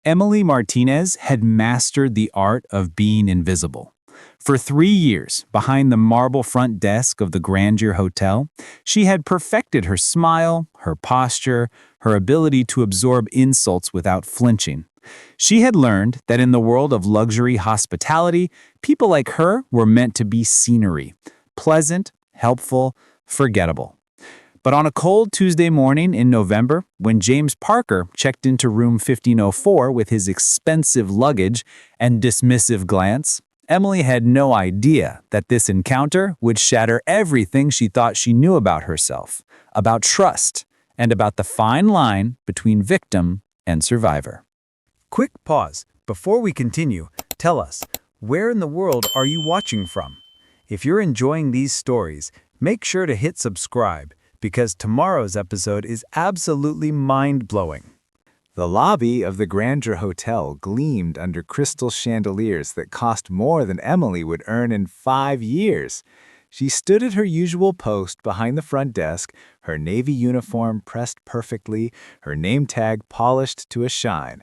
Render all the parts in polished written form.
Emily Martinez had mastered the art of being invisible. For 3 years, behind the marble front desk of the Grandeur Hotel, she had perfected her smile, her posture, her ability to absorb insults without flinching. She had learned that in the world of luxury hospitality, people like her were meant to be scenery, pleasant, helpful, forgettable. But on a cold Tuesday morning in November, when James Parker checked into room 1504 with his expensive luggage and dismissive glance, Emily had no idea that this encounter would shatter everything she thought she knew about herself, about trust, and about the fine line between victim and survivor. Quick pause. Before we continue, tell us, where in the world are you watching from? If you're enjoying these stories, make sure to hit subscribe, because tomorrow's episode is absolutely mind-blowing. The lobby of the Grandeur Hotel gleamed under crystal chandeliers that cost more than Emily would earn in 5 years. She stood at her usual post behind the front desk, her navy uniform pressed perfectly, her name tag polished to a shine.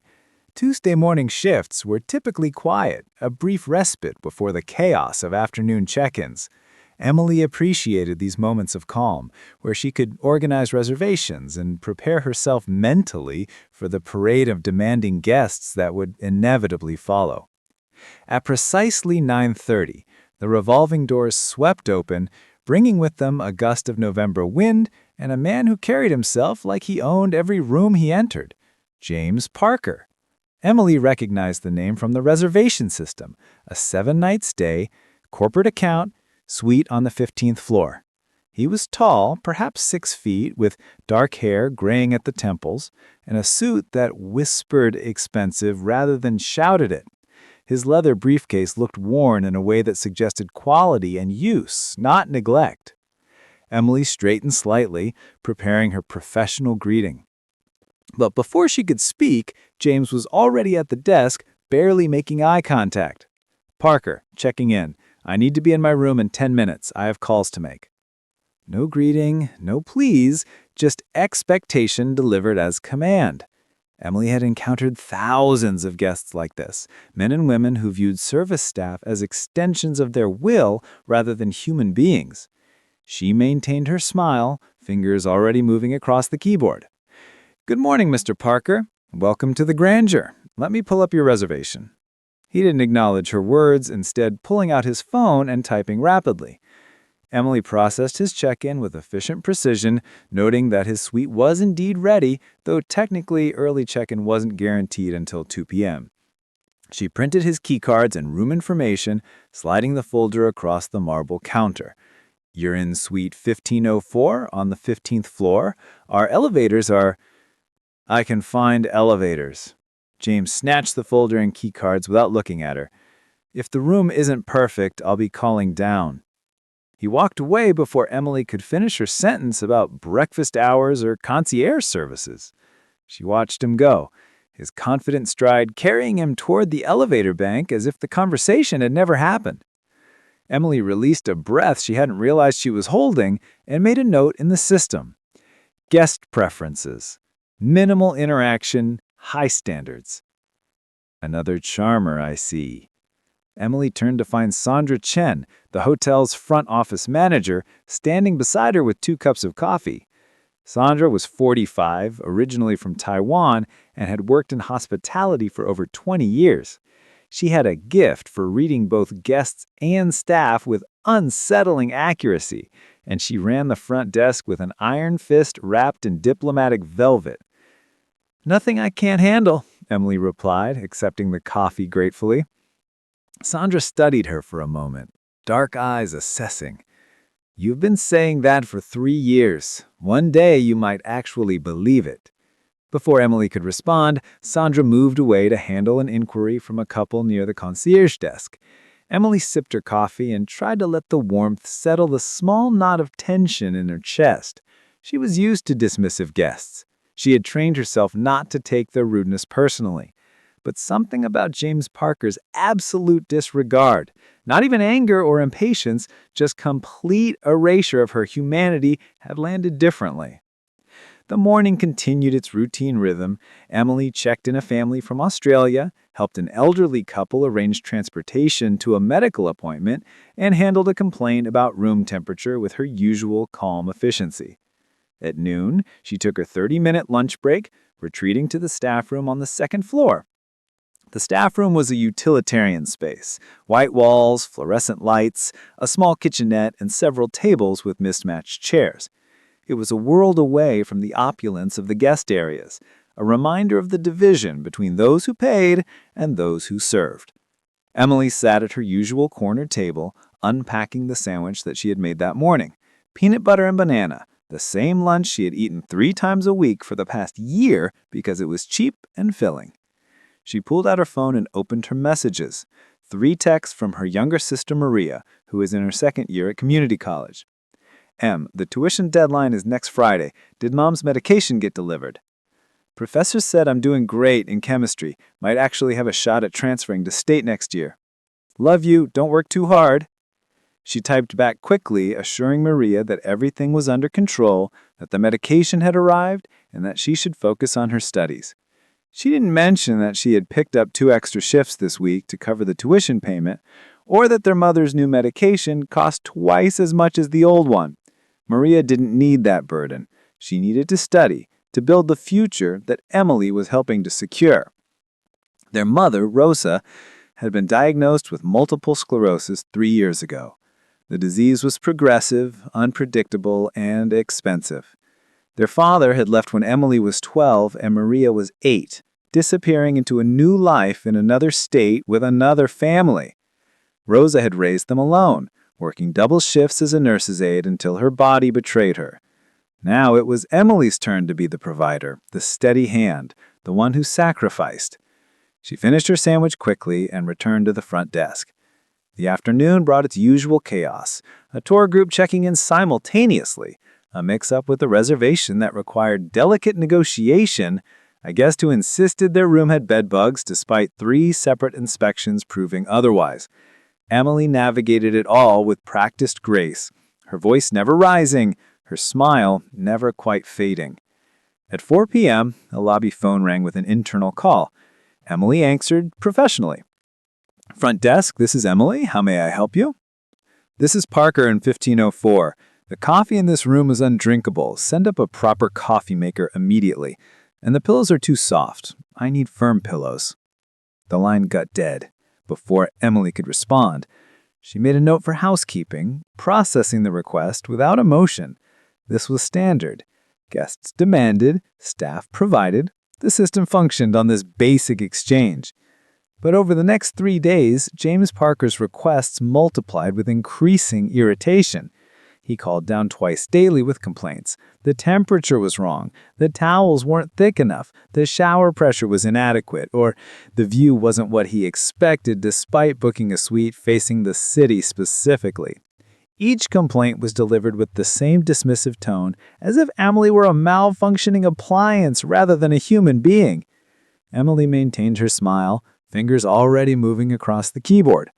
Tuesday morning shifts were typically quiet, a brief respite before the chaos of afternoon check-ins. Emily appreciated these moments of calm, where she could organize reservations and prepare herself mentally for the parade of demanding guests that would inevitably follow. At precisely 9:30, the revolving doors swept open, bringing with them a gust of November wind and a man who carried himself like he owned every room he entered, James Parker. Emily recognized the name from the reservation system, a 7-night stay, corporate account, suite on the 15th floor. He was tall, perhaps 6 feet, with dark hair graying at the temples, and a suit that whispered expensive rather than shouted it. His leather briefcase looked worn in a way that suggested quality and use, not neglect. Emily straightened slightly, preparing her professional greeting. But before she could speak, James was already at the desk, barely making eye contact. "Parker, checking in. I need to be in my room in 10 minutes. I have calls to make." No greeting, no please, just expectation delivered as command. Emily had encountered thousands of guests like this, men and women who viewed service staff as extensions of their will rather than human beings. She maintained her smile, fingers already moving across the keyboard. "Good morning, Mr. Parker. Welcome to the Grandeur. Let me pull up your reservation." He didn't acknowledge her words, instead pulling out his phone and typing rapidly. Emily processed his check-in with efficient precision, noting that his suite was indeed ready, though technically early check-in wasn't guaranteed until 2 p.m. She printed his keycards and room information, sliding the folder across the marble counter. "You're in suite 1504 on the 15th floor. Our elevators are—" "I can find elevators." James snatched the folder and keycards without looking at her. "If the room isn't perfect, I'll be calling down." He walked away before Emily could finish her sentence about breakfast hours or concierge services. She watched him go, his confident stride carrying him toward the elevator bank as if the conversation had never happened. Emily released a breath she hadn't realized she was holding and made a note in the system. Guest preferences. Minimal interaction, high standards. "Another charmer, I see." Emily turned to find Sandra Chen, the hotel's front office manager, standing beside her with 2 cups of coffee. Sandra was 45, originally from Taiwan, and had worked in hospitality for over 20 years. She had a gift for reading both guests and staff with unsettling accuracy, and she ran the front desk with an iron fist wrapped in diplomatic velvet. "Nothing I can't handle," Emily replied, accepting the coffee gratefully. Sandra studied her for a moment, dark eyes assessing. "You've been saying that for 3 years. One day you might actually believe it." Before Emily could respond, Sandra moved away to handle an inquiry from a couple near the concierge desk. Emily sipped her coffee and tried to let the warmth settle the small knot of tension in her chest. She was used to dismissive guests. She had trained herself not to take their rudeness personally. But something about James Parker's absolute disregard, not even anger or impatience, just complete erasure of her humanity, had landed differently. The morning continued its routine rhythm. Emily checked in a family from Australia, helped an elderly couple arrange transportation to a medical appointment, and handled a complaint about room temperature with her usual calm efficiency. At noon, she took her 30-minute lunch break, retreating to the staff room on the second floor. The staff room was a utilitarian space: white walls, fluorescent lights, a small kitchenette, and several tables with mismatched chairs. It was a world away from the opulence of the guest areas, a reminder of the division between those who paid and those who served. Emily sat at her usual corner table, unpacking the sandwich that she had made that morning: peanut butter and banana, the same lunch she had eaten 3 times a week for the past year because it was cheap and filling. She pulled out her phone and opened her messages. 3 texts from her younger sister Maria, who is in her second year at community college. M, the tuition deadline is next Friday. Did Mom's medication get delivered? Professor said I'm doing great in chemistry. Might actually have a shot at transferring to state next year. Love you. Don't work too hard. She typed back quickly, assuring Maria that everything was under control, that the medication had arrived, and that she should focus on her studies. She didn't mention that she had picked up 2 extra shifts this week to cover the tuition payment, or that their mother's new medication cost twice as much as the old one. Maria didn't need that burden. She needed to study, to build the future that Emily was helping to secure. Their mother, Rosa, had been diagnosed with multiple sclerosis 3 years ago. The disease was progressive, unpredictable, and expensive. Their father had left when Emily was 12 and Maria was 8, disappearing into a new life in another state with another family. Rosa had raised them alone, working double shifts as a nurse's aide until her body betrayed her. Now it was Emily's turn to be the provider, the steady hand, the one who sacrificed. She finished her sandwich quickly and returned to the front desk. The afternoon brought its usual chaos: a tour group checking in simultaneously, a mix-up with a reservation that required delicate negotiation, a guest who insisted their room had bed bugs despite 3 separate inspections proving otherwise. Emily navigated it all with practiced grace, her voice never rising, her smile never quite fading. At 4 p.m., a lobby phone rang with an internal call. Emily answered professionally. Front desk, this is Emily. How may I help you? This is Parker in 1504. The coffee in this room is undrinkable. Send up a proper coffee maker immediately. And the pillows are too soft. I need firm pillows. The line got dead. Before Emily could respond, she made a note for housekeeping, processing the request without emotion. This was standard. Guests demanded, staff provided. The system functioned on this basic exchange. But over the next 3 days, James Parker's requests multiplied with increasing irritation. He called down twice daily with complaints. The temperature was wrong, the towels weren't thick enough, the shower pressure was inadequate, or the view wasn't what he expected despite booking a suite facing the city specifically. Each complaint was delivered with the same dismissive tone, as if Emily were a malfunctioning appliance rather than a human being. Emily maintained her smile, fingers already moving across the keyboard.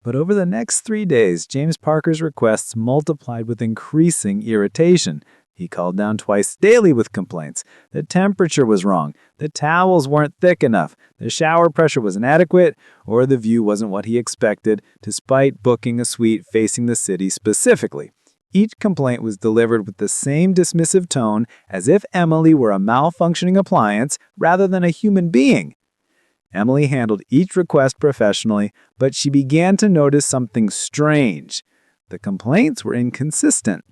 But over the next 3 days, James Parker's requests multiplied with increasing irritation. He called down twice daily with complaints. The temperature was wrong, the towels weren't thick enough, the shower pressure was inadequate, or the view wasn't what he expected, despite booking a suite facing the city specifically. Each complaint was delivered with the same dismissive tone, as if Emily were a malfunctioning appliance rather than a human being. Emily handled each request professionally, but she began to notice something strange. The complaints were inconsistent.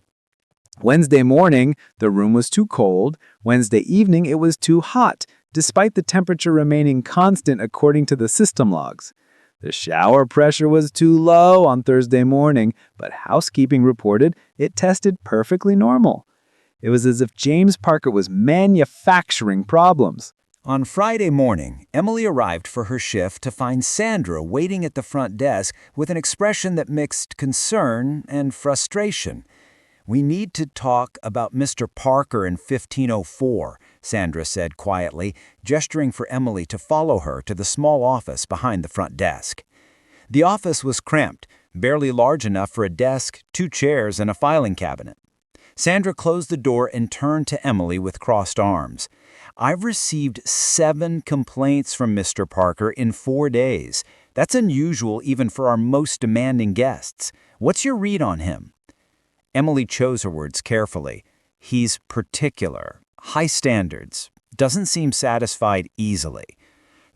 Wednesday morning, the room was too cold. Wednesday evening, it was too hot, despite the temperature remaining constant according to the system logs. The shower pressure was too low on Thursday morning, but housekeeping reported it tested perfectly normal. It was as if James Parker was manufacturing problems. On Friday morning, Emily arrived for her shift to find Sandra waiting at the front desk with an expression that mixed concern and frustration. "We need to talk about Mr. Parker in 1504, Sandra said quietly, gesturing for Emily to follow her to the small office behind the front desk. The office was cramped, barely large enough for a desk, 2 chairs, and a filing cabinet. Sandra closed the door and turned to Emily with crossed arms. "I've received 7 complaints from Mr. Parker in 4 days. That's unusual even for our most demanding guests. What's your read on him?" Emily chose her words carefully. "He's particular, high standards, doesn't seem satisfied easily."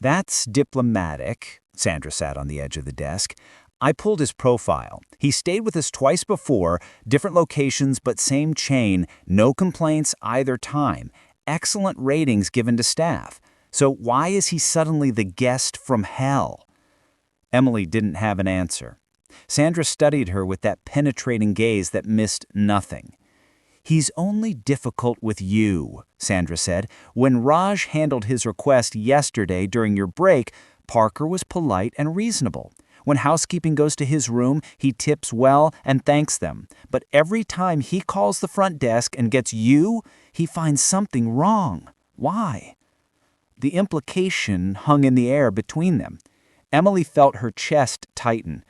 "That's diplomatic." Sandra sat on the edge of the desk. "I pulled his profile. He stayed with us twice before, different locations but same chain, no complaints either time, excellent ratings given to staff. So why is he suddenly the guest from hell?" Emily didn't have an answer. Sandra studied her with that penetrating gaze that missed nothing. "He's only difficult with you," Sandra said. "When Raj handled his request yesterday during your break, Parker was polite and reasonable. When housekeeping goes to his room, he tips well and thanks them. But every time he calls the front desk and gets you, he finds something wrong. Why?" The implication hung in the air between them. Emily felt her chest tighten.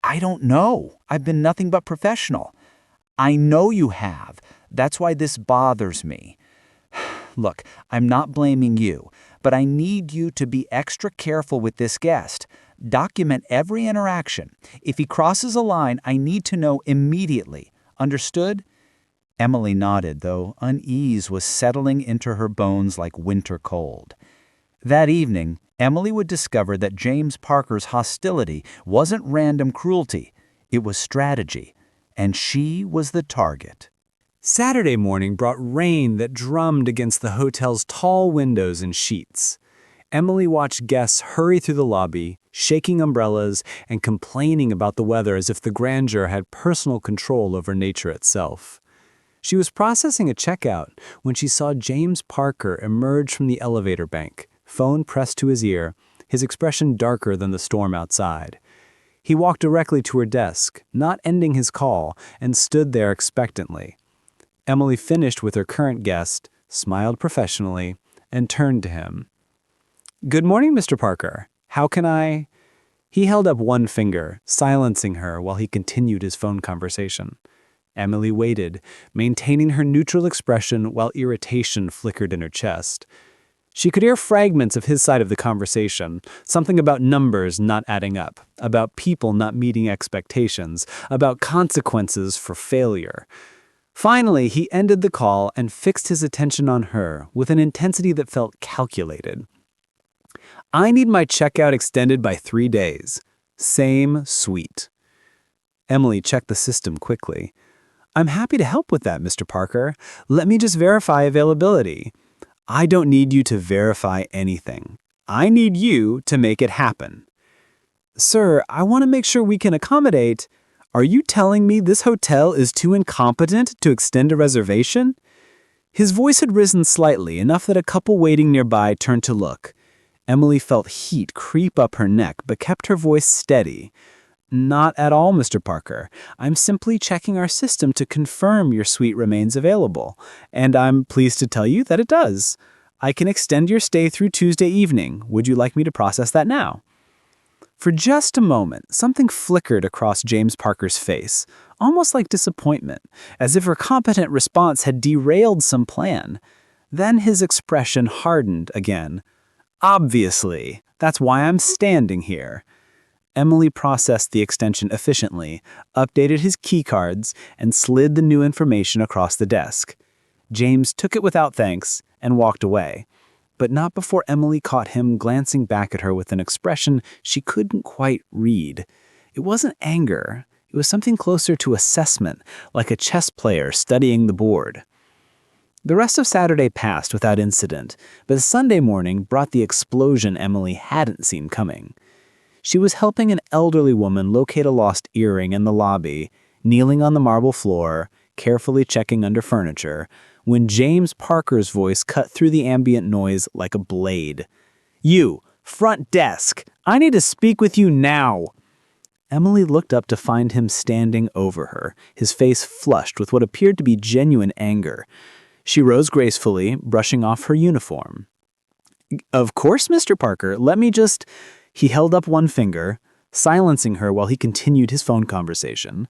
"I don't know. I've been nothing but professional." "I know you have. That's why this bothers me. Look, I'm not blaming you, but I need you to be extra careful with this guest. Document every interaction. If he crosses a line, I need to know immediately. Understood?" Emily nodded, though unease was settling into her bones like winter cold. That evening, Emily would discover that James Parker's hostility wasn't random cruelty. It was strategy. And she was the target. Saturday morning brought rain that drummed against the hotel's tall windows and sheets. Emily watched guests hurry through the lobby, shaking umbrellas and complaining about the weather as if the grandeur had personal control over nature itself. She was processing a checkout when she saw James Parker emerge from the elevator bank, phone pressed to his ear, his expression darker than the storm outside. He walked directly to her desk, not ending his call, and stood there expectantly. Emily finished with her current guest, smiled professionally, and turned to him. "Good morning, Mr. Parker. How can I—" He held up one finger, silencing her while he continued his phone conversation. Emily waited, maintaining her neutral expression while irritation flickered in her chest. She could hear fragments of his side of the conversation, something about numbers not adding up, about people not meeting expectations, about consequences for failure. Finally, he ended the call and fixed his attention on her with an intensity that felt calculated. "I need my checkout extended by 3 days. Same suite." Emily checked the system quickly. "I'm happy to help with that, Mr. Parker. Let me just verify availability." "I don't need you to verify anything. I need you to make it happen." "Sir, I want to make sure we can accommodate—" "Are you telling me this hotel is too incompetent to extend a reservation?" His voice had risen slightly, enough that a couple waiting nearby turned to look. Emily felt heat creep up her neck, but kept her voice steady. "Not at all, Mr. Parker. I'm simply checking our system to confirm your suite remains available, and I'm pleased to tell you that it does. I can extend your stay through Tuesday evening. Would you like me to process that now?" For just a moment, something flickered across James Parker's face, almost like disappointment, as if her competent response had derailed some plan. Then his expression hardened again. "Obviously, that's why I'm standing here." Emily processed the extension efficiently, updated his keycards, and slid the new information across the desk. James took it without thanks and walked away, but not before Emily caught him glancing back at her with an expression she couldn't quite read. It wasn't anger. It was something closer to assessment, like a chess player studying the board. The rest of Saturday passed without incident, but Sunday morning brought the explosion Emily hadn't seen coming. She was helping an elderly woman locate a lost earring in the lobby, kneeling on the marble floor, carefully checking under furniture, when James Parker's voice cut through the ambient noise like a blade. "You, front desk! I need to speak with you now!" Emily looked up to find him standing over her, his face flushed with what appeared to be genuine anger. She rose gracefully, brushing off her uniform. "Of course, Mr. Parker. Let me just—" He held up one finger, silencing her while he continued his phone conversation.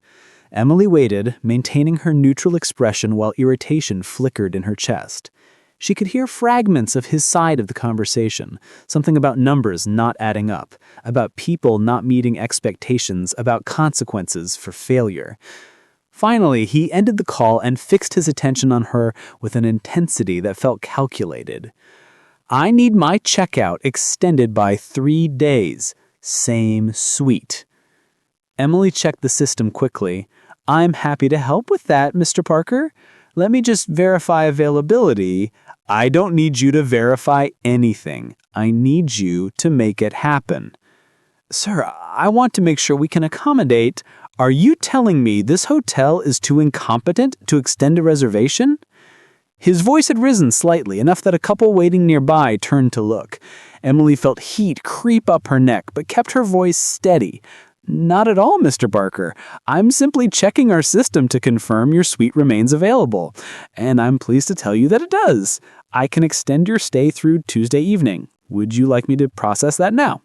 Emily waited, maintaining her neutral expression while irritation flickered in her chest. She could hear fragments of his side of the conversation, something about numbers not adding up, about people not meeting expectations, about consequences for failure. Finally, he ended the call and fixed his attention on her with an intensity that felt calculated. I need my checkout extended by 3 days. Same suite. Emily checked the system quickly. I'm happy to help with that, Mr. Parker. Let me just verify availability. I don't need you to verify anything. I need you to make it happen. Sir, I want to make sure we can accommodate. Are you telling me this hotel is too incompetent to extend a reservation? His voice had risen slightly, enough that a couple waiting nearby turned to look. Emily felt heat creep up her neck, but kept her voice steady. Not at all, Mr. Barker. I'm simply checking our system to confirm your suite remains available. And I'm pleased to tell you that it does. I can extend your stay through Tuesday evening. Would you like me to process that now?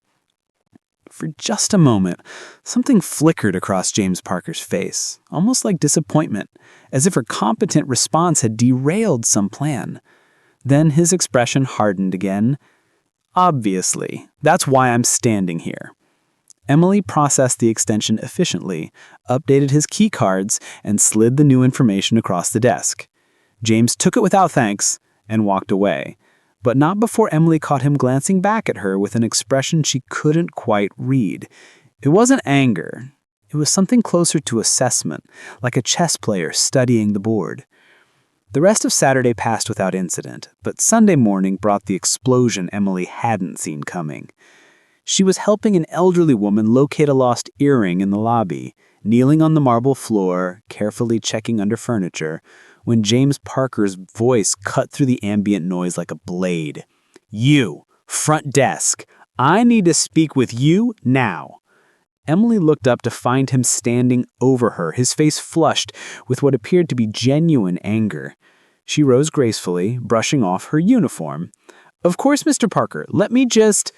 For just a moment, something flickered across James Parker's face, almost like disappointment, as if her competent response had derailed some plan. Then his expression hardened again. Obviously, that's why I'm standing here. Emily processed the extension efficiently, updated his key cards, and slid the new information across the desk. James took it without thanks and walked away, but not before Emily caught him glancing back at her with an expression she couldn't quite read. It wasn't anger. It was something closer to assessment, like a chess player studying the board. The rest of Saturday passed without incident, but Sunday morning brought the explosion Emily hadn't seen coming. She was helping an elderly woman locate a lost earring in the lobby, kneeling on the marble floor, carefully checking under furniture, when James Parker's voice cut through the ambient noise like a blade. You, front desk, I need to speak with you now. Emily looked up to find him standing over her, his face flushed with what appeared to be genuine anger. She rose gracefully, brushing off her uniform. Of course, Mr. Parker, let me just...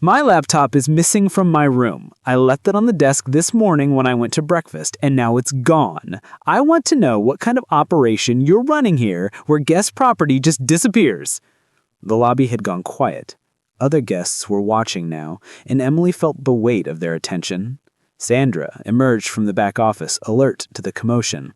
My laptop is missing from my room. I left it on the desk this morning when I went to breakfast, and now it's gone. I want to know what kind of operation you're running here where guest property just disappears. The lobby had gone quiet. Other guests were watching now, and Emily felt the weight of their attention. Sandra emerged from the back office, alert to the commotion.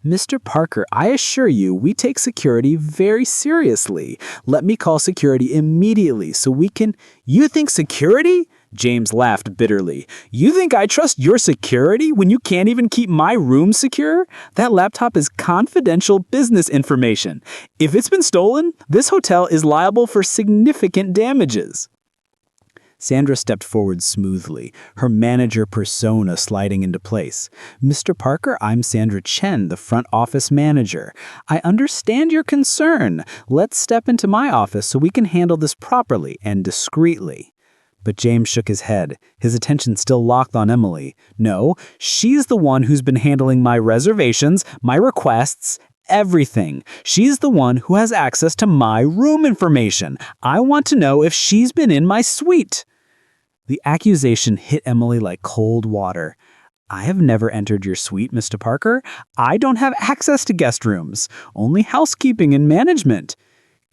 Mr. Parker, I assure you we take security very seriously. Let me call security immediately so we can... You think security? James laughed bitterly. You think I trust your security when you can't even keep my room secure? That laptop is confidential business information. If it's been stolen, this hotel is liable for significant damages. Sandra stepped forward smoothly, her manager persona sliding into place. Mr. Parker, I'm Sandra Chen, the front office manager. I understand your concern. Let's step into my office so we can handle this properly and discreetly. But James shook his head, his attention still locked on Emily. No, she's the one who's been handling my reservations, my requests, everything. She's the one who has access to my room information. I want to know if she's been in my suite. The accusation hit Emily like cold water. I have never entered your suite, Mr. Parker. I don't have access to guest rooms, only housekeeping and management.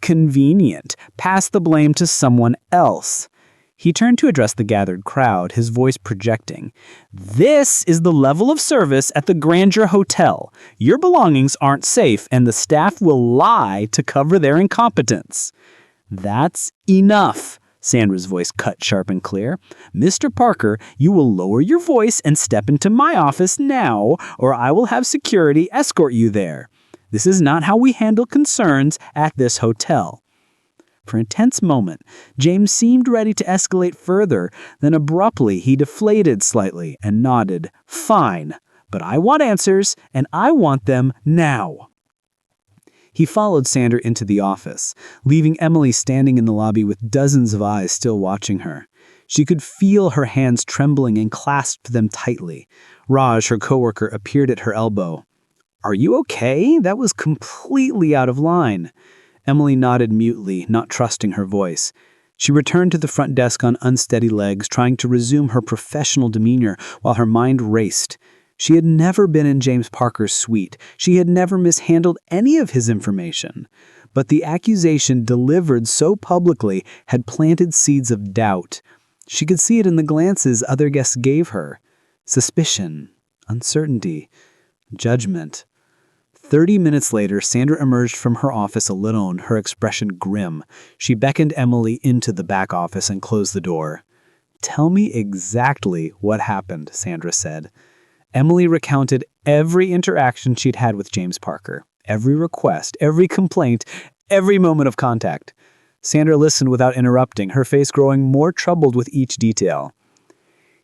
Convenient. Pass the blame to someone else. He turned to address the gathered crowd, his voice projecting. This is the level of service at the Grandeur Hotel. Your belongings aren't safe, and the staff will lie to cover their incompetence. That's enough. Sandra's voice cut sharp and clear. Mr. Parker, you will lower your voice and step into my office now, or I will have security escort you there. This is not how we handle concerns at this hotel. For a tense moment, James seemed ready to escalate further, then abruptly he deflated slightly and nodded. Fine, but I want answers, and I want them now. He followed Sandra into the office, leaving Emily standing in the lobby with dozens of eyes still watching her. She could feel her hands trembling and clasped them tightly. Raj, her coworker, appeared at her elbow. Are you okay? That was completely out of line. Emily nodded mutely, not trusting her voice. She returned to the front desk on unsteady legs, trying to resume her professional demeanor while her mind raced. She had never been in James Parker's suite. She had never mishandled any of his information. But the accusation delivered so publicly had planted seeds of doubt. She could see it in the glances other guests gave her. Suspicion, uncertainty, judgment. 30 minutes later, Sandra emerged from her office alone, her expression grim. She beckoned Emily into the back office and closed the door. "Tell me exactly what happened," Sandra said. Emily recounted every interaction she'd had with James Parker, every request, every complaint, every moment of contact. Sandra listened without interrupting, her face growing more troubled with each detail.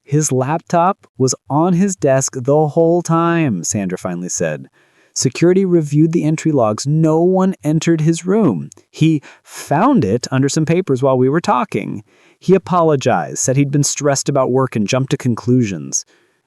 "His laptop was on his desk the whole time," Sandra finally said. "Security reviewed the entry logs. No one entered his room. He found it under some papers while we were talking. He apologized, said he'd been stressed about work and jumped to conclusions."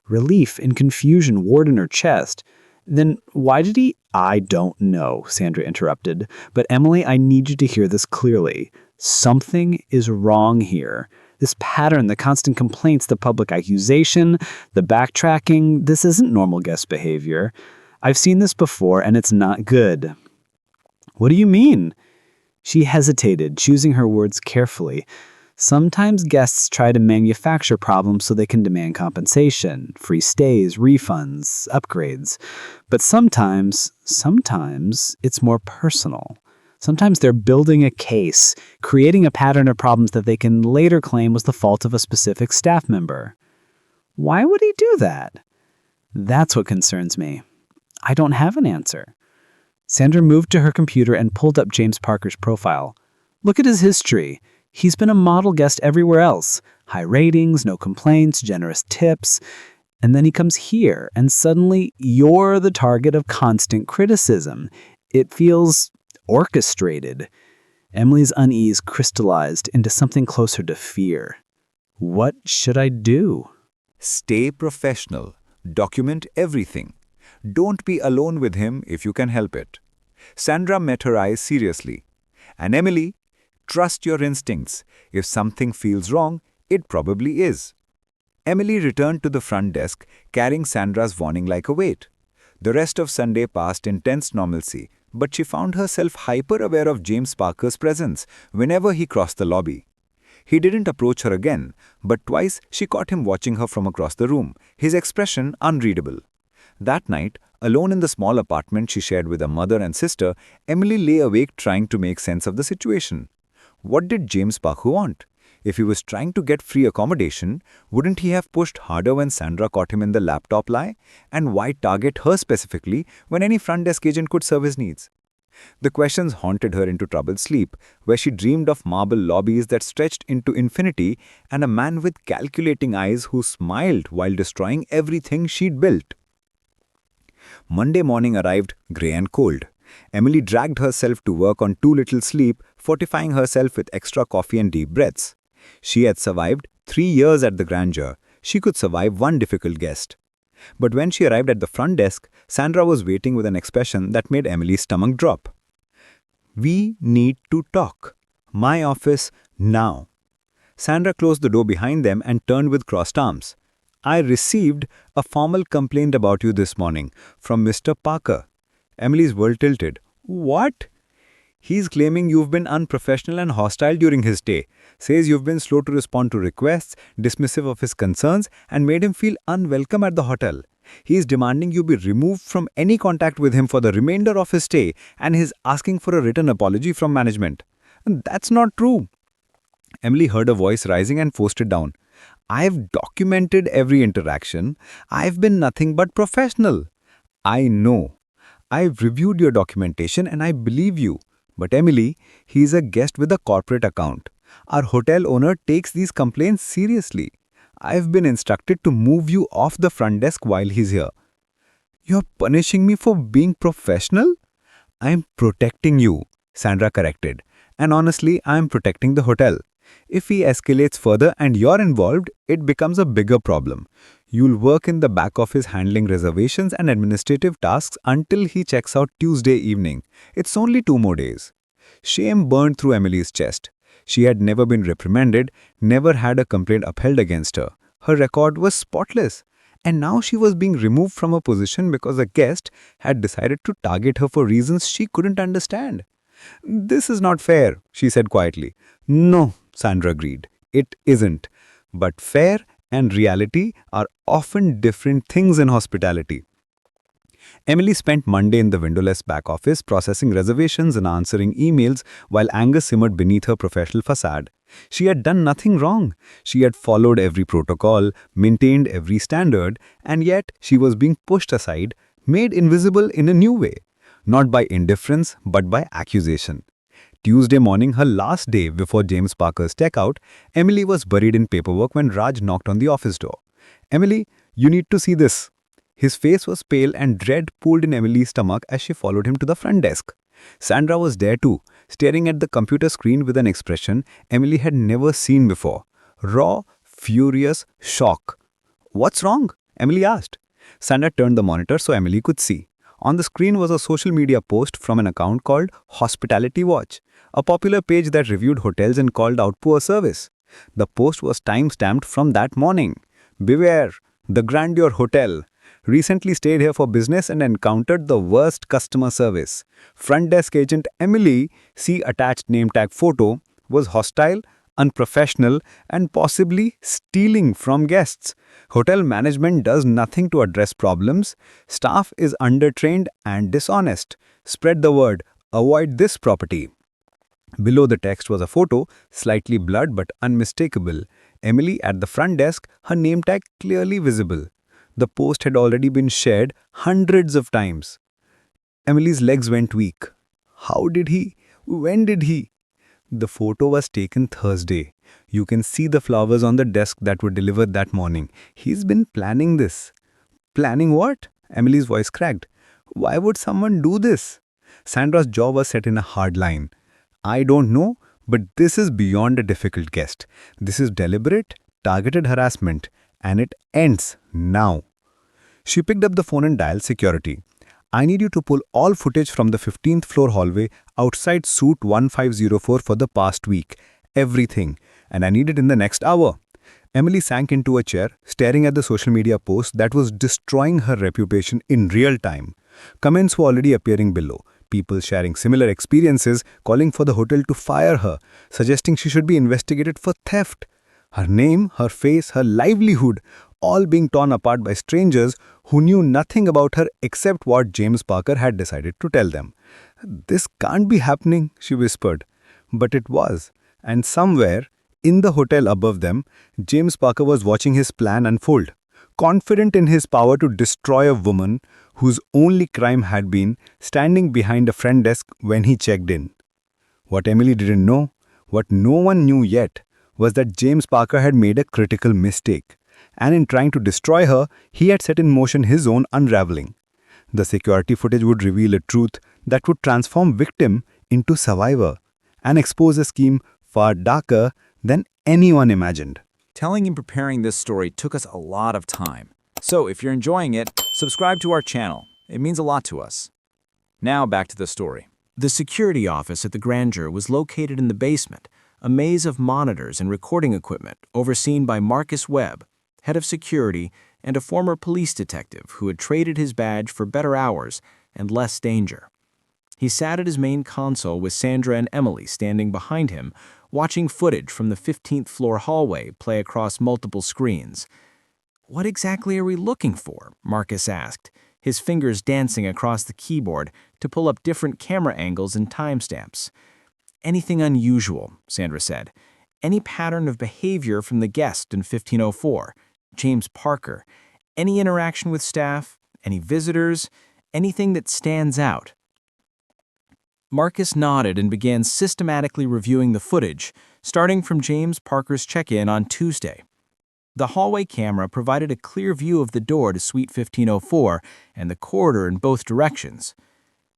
Relief and confusion warred in her chest. "Then why did he—" "I don't know," Sandra interrupted. "But Emily, I need you to hear this clearly. Something is wrong here. This pattern, the constant complaints, the public accusation, the backtracking, this isn't normal guest behavior. I've seen this before, and it's not good." "What do you mean?" She hesitated, choosing her words carefully. "Sometimes guests try to manufacture problems so they can demand compensation, free stays, refunds, upgrades. But sometimes it's more personal. Sometimes they're building a case, creating a pattern of problems that they can later claim was the fault of a specific staff member." "Why would he do that?" "That's what concerns me. I don't have an answer." Sandra moved to her computer and pulled up James Parker's profile. "Look at his history. He's been a model guest everywhere else. High ratings, no complaints, generous tips. And then he comes here, and suddenly you're the target of constant criticism. It feels orchestrated." Emily's unease crystallized into something closer to fear. "What should I do?" Stay professional. Document everything. Don't be alone with him if you can help it. Sandra met her eyes seriously. And Emily, trust your instincts. If something feels wrong, it probably is. Emily returned to the front desk, carrying Sandra's warning like a weight. The rest of Sunday passed in tense normalcy, but she found herself hyper-aware of James Parker's presence whenever he crossed the lobby. He didn't approach her again, but twice she caught him watching her from across the room, his expression unreadable. That night, alone in the small apartment she shared with her mother and sister, Emily lay awake trying to make sense of the situation. What did James Parker want? If he was trying to get free accommodation, wouldn't he have pushed harder when Sandra caught him in the laptop lie? And why target her specifically when any front desk agent could serve his needs? The questions haunted her into troubled sleep, where she dreamed of marble lobbies that stretched into infinity and a man with calculating eyes who smiled while destroying everything she'd built. Monday morning arrived grey and cold. Emily dragged herself to work on too little sleep, fortifying herself with extra coffee and deep breaths. She had survived 3 years at the grandeur. She could survive one difficult guest. But when she arrived at the front desk, Sandra was waiting with an expression that made Emily's stomach drop. "We need to talk. My office, now." Sandra closed the door behind them and turned with crossed arms. "I received a formal complaint about you this morning from Mr. Parker." Emily's world tilted. "What?" "He's claiming you've been unprofessional and hostile during his stay. Says you've been slow to respond to requests, dismissive of his concerns, and made him feel unwelcome at the hotel. He's demanding you be removed from any contact with him for the remainder of his stay, and he's asking for a written apology from management." "That's not true." Emily heard a voice rising and forced it down. "I've documented every interaction. I've been nothing but professional." "I know. I've reviewed your documentation and I believe you. But Emily, he's a guest with a corporate account. Our hotel owner takes these complaints seriously. I've been instructed to move you off the front desk while he's here." "You're punishing me for being professional?" "I'm protecting you," Sandra corrected. "And honestly, I'm protecting the hotel. If he escalates further and you're involved, it becomes a bigger problem. You'll work in the back office handling reservations and administrative tasks until he checks out Tuesday evening. It's only 2 more days." Shame burned through Emily's chest. She had never been reprimanded, never had a complaint upheld against her. Her record was spotless. And now she was being removed from her position because a guest had decided to target her for reasons she couldn't understand. This is not fair, she said quietly. No, Sandra agreed. It isn't. But fair and reality are often different things in hospitality. Emily spent Monday in the windowless back office processing reservations and answering emails while anger simmered beneath her professional facade. She had done nothing wrong. She had followed every protocol, maintained every standard, and yet she was being pushed aside, made invisible in a new way. Not by indifference, but by accusation. Tuesday morning, her last day before James Parker's checkout, Emily was buried in paperwork when Raj knocked on the office door. Emily, you need to see this. His face was pale and dread pooled in Emily's stomach as she followed him to the front desk. Sandra was there too, staring at the computer screen with an expression Emily had never seen before. Raw, furious shock. What's wrong? Emily asked. Sandra turned the monitor so Emily could see. On the screen was a social media post from an account called Hospitality Watch, a popular page that reviewed hotels and called out poor service. The post was time-stamped from that morning. Beware, the Grandeur Hotel. Recently stayed here for business and encountered the worst customer service. Front desk agent Emily, see attached name tag photo, was hostile, unprofessional, and possibly stealing from guests. Hotel management does nothing to address problems. Staff is undertrained and dishonest. Spread the word. Avoid this property. Below the text was a photo, slightly blurred but unmistakable. Emily at the front desk, her name tag clearly visible. The post had already been shared hundreds of times. Emily's legs went weak. How did he? When did he? The photo was taken Thursday. You can see the flowers on the desk that were delivered that morning. He's been planning this. Planning what? Emily's voice cracked. Why would someone do this? Sandra's jaw was set in a hard line. I don't know, but this is beyond a difficult guess. This is deliberate, targeted harassment, and it ends now. She picked up the phone and dialed security. I need you to pull all footage from the 15th floor hallway outside suite 1504 for the past week. Everything. And I need it in the next hour. Emily sank into a chair, staring at the social media post that was destroying her reputation in real time. Comments were already appearing below. People sharing similar experiences, calling for the hotel to fire her, suggesting she should be investigated for theft. Her name, her face, her livelihood, all being torn apart by strangers who knew nothing about her except what James Parker had decided to tell them. This can't be happening, she whispered. But it was. And somewhere, in the hotel above them, James Parker was watching his plan unfold, confident in his power to destroy a woman whose only crime had been standing behind a front desk when he checked in. What Emily didn't know, what no one knew yet, was that James Parker had made a critical mistake, and in trying to destroy her, he had set in motion his own unraveling. The security footage would reveal a truth that would transform victim into survivor and expose a scheme far darker than anyone imagined. Telling and preparing this story took us a lot of time. So if you're enjoying it, subscribe to our channel. It means a lot to us. Now back to the story. The security office at the Grandeur was located in the basement, a maze of monitors and recording equipment overseen by Marcus Webb, head of security and a former police detective who had traded his badge for better hours and less danger. He sat at his main console with Sandra and Emily standing behind him, watching footage from the 15th floor hallway play across multiple screens. What exactly are we looking for? Marcus asked, his fingers dancing across the keyboard to pull up different camera angles and timestamps. Anything unusual, Sandra said. Any pattern of behavior from the guest in 1504, James Parker. Any interaction with staff, any visitors, anything that stands out. Marcus nodded and began systematically reviewing the footage, starting from James Parker's check-in on Tuesday. The hallway camera provided a clear view of the door to Suite 1504 and the corridor in both directions.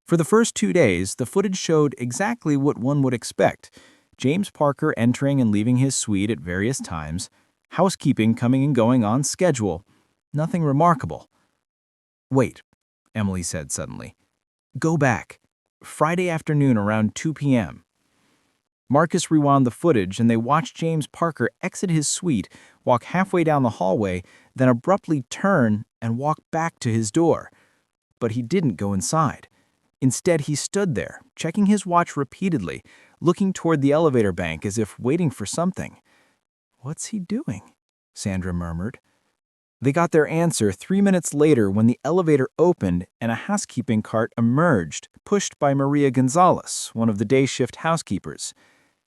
For the first 2 days, the footage showed exactly what one would expect. James Parker entering and leaving his suite at various times, housekeeping coming and going on schedule. Nothing remarkable. Wait, Emily said suddenly. Go back. Friday afternoon around 2 p.m. Marcus rewound the footage and they watched James Parker exit his suite, walk halfway down the hallway, then abruptly turn and walk back to his door. But he didn't go inside. Instead, he stood there, checking his watch repeatedly, looking toward the elevator bank as if waiting for something. "What's he doing?" Sandra murmured. They got their answer 3 minutes later when the elevator opened and a housekeeping cart emerged, pushed by Maria Gonzalez, one of the day shift housekeepers.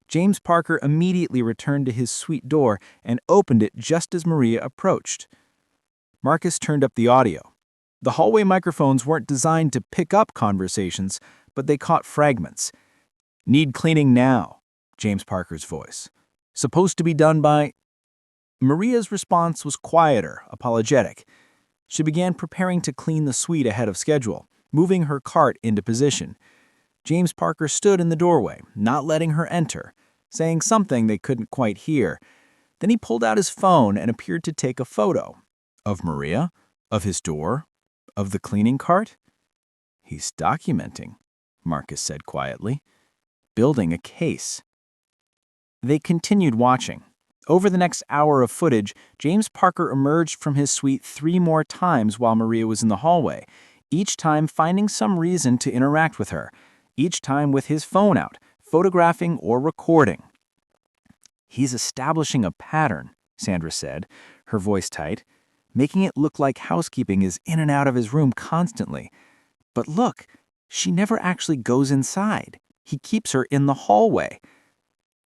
James Parker immediately returned to his suite door and opened it just as Maria approached. Marcus turned up the audio. The hallway microphones weren't designed to pick up conversations, but they caught fragments. "Need cleaning now," James Parker's voice. "Supposed to be done by—" Maria's response was quieter, apologetic. She began preparing to clean the suite ahead of schedule, moving her cart into position. James Parker stood in the doorway, not letting her enter, saying something they couldn't quite hear. Then he pulled out his phone and appeared to take a photo. Of Maria? Of his door? Of the cleaning cart? "He's documenting," Marcus said quietly. "Building a case." They continued watching. Over the next hour of footage, James Parker emerged from his suite 3 more times while Maria was in the hallway, each time finding some reason to interact with her, each time with his phone out, photographing or recording. "He's establishing a pattern," Sandra said, her voice tight, "making it look like housekeeping is in and out of his room constantly. But look, she never actually goes inside. He keeps her in the hallway."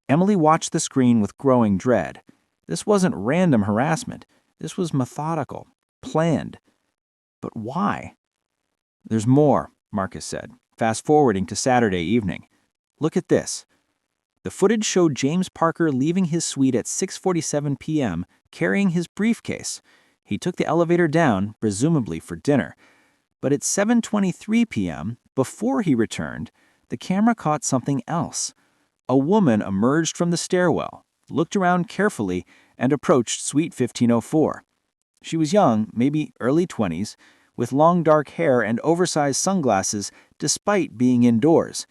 Emily watched the screen with growing dread. This wasn't random harassment. This was methodical, planned. But why? "There's more," Marcus said, fast-forwarding to Saturday evening. "Look at this." The footage showed James Parker leaving his suite at 6:47 p.m., carrying his briefcase. He took the elevator down, presumably for dinner. But at 7:23 p.m., before he returned, the camera caught something else. A woman emerged from the stairwell, looked around carefully, and approached Suite 1504. She was young, maybe early 20s, with long dark hair and oversized sunglasses despite being indoors.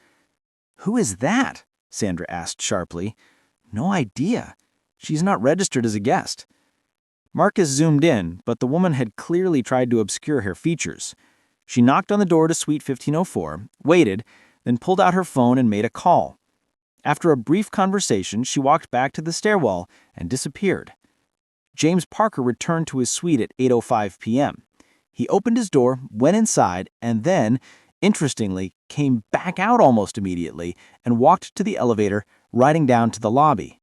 "Who is that?" Sandra asked sharply. "No idea. She's not registered as a guest." Marcus zoomed in, but the woman had clearly tried to obscure her features. She knocked on the door to Suite 1504, waited, then pulled out her phone and made a call. After a brief conversation, she walked back to the stairwell and disappeared. James Parker returned to his suite at 8:05 p.m. He opened his door, went inside, and then, interestingly, came back out almost immediately and walked to the elevator, riding down to the lobby.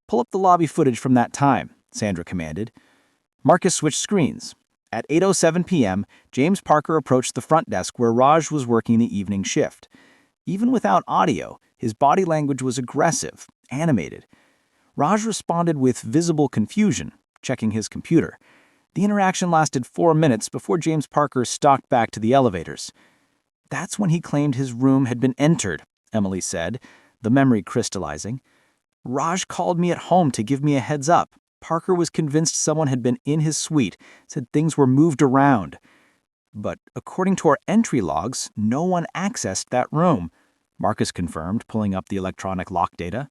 "Pull up the lobby footage from that time," Sandra commanded. Marcus switched screens. At 8:07 p.m., James Parker approached the front desk where Raj was working the evening shift. Even without audio, his body language was aggressive, animated. Raj responded with visible confusion, checking his computer. The interaction lasted 4 minutes before James Parker stalked back to the elevators. "That's when he claimed his room had been entered," Emily said, the memory crystallizing. "Raj called me at home to give me a heads up. Parker was convinced someone had been in his suite, said things were moved around. But according to our entry logs, no one accessed that room," Marcus confirmed, pulling up the electronic lock data.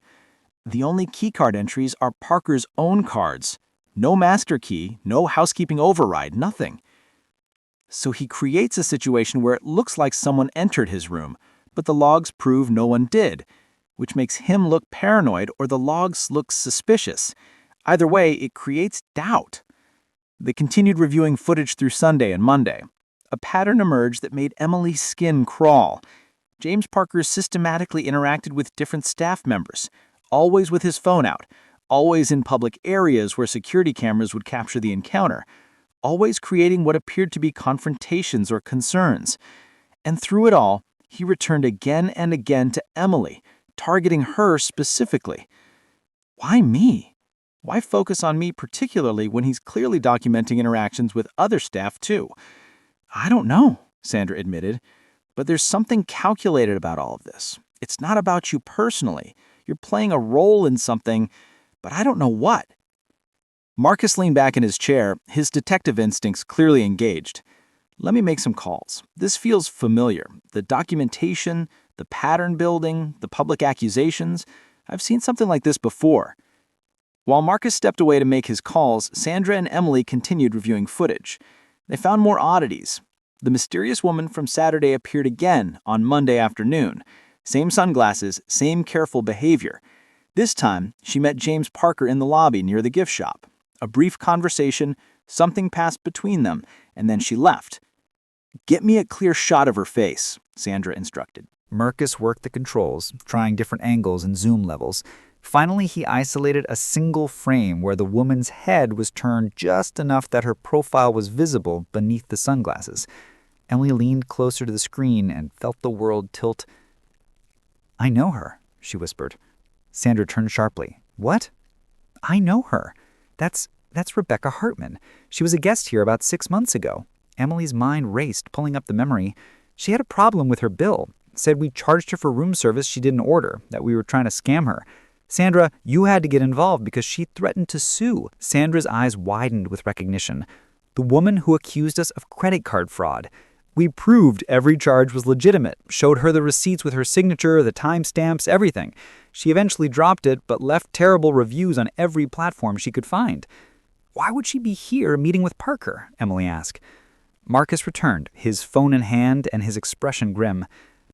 "The only keycard entries are Parker's own cards. No master key, no housekeeping override, nothing." So he creates a situation where it looks like someone entered his room, but the logs prove no one did, which makes him look paranoid or the logs look suspicious. Either way, it creates doubt. They continued reviewing footage through Sunday and Monday. A pattern emerged that made Emily's skin crawl. James Parker systematically interacted with different staff members, always with his phone out, always in public areas where security cameras would capture the encounter, always creating what appeared to be confrontations or concerns. And through it all, he returned again and again to Emily, targeting her specifically. Why me? Why focus on me particularly when he's clearly documenting interactions with other staff too? "I don't know," Sandra admitted, "but there's something calculated about all of this. It's not about you personally. You're playing a role in something, but I don't know what." Marcus leaned back in his chair, his detective instincts clearly engaged. "Let me make some calls. This feels familiar. The documentation, the pattern building, the public accusations. I've seen something like this before." While Marcus stepped away to make his calls, Sandra and Emily continued reviewing footage. They found more oddities. The mysterious woman from Saturday appeared again on Monday afternoon. Same sunglasses, same careful behavior. This time, she met James Parker in the lobby near the gift shop. A brief conversation, something passed between them, and then she left. "Get me a clear shot of her face," Sandra instructed. Marcus worked the controls, trying different angles and zoom levels. Finally, he isolated a single frame where the woman's head was turned just enough that her profile was visible beneath the sunglasses. Emily leaned closer to the screen and felt the world tilt. "I know her," she whispered. Sandra turned sharply. "What?" "I know her. That's Rebecca Hartman. She was a guest here about 6 months ago." Emily's mind raced, pulling up the memory. "She had a problem with her bill. Said we charged her for room service she didn't order, that we were trying to scam her. Sandra, you had to get involved because she threatened to sue." Sandra's eyes widened with recognition. "The woman who accused us of credit card fraud. We proved every charge was legitimate, showed her the receipts with her signature, the timestamps, everything. She eventually dropped it, but left terrible reviews on every platform she could find." "Why would she be here meeting with Parker?" Emily asked. Marcus returned, his phone in hand and his expression grim.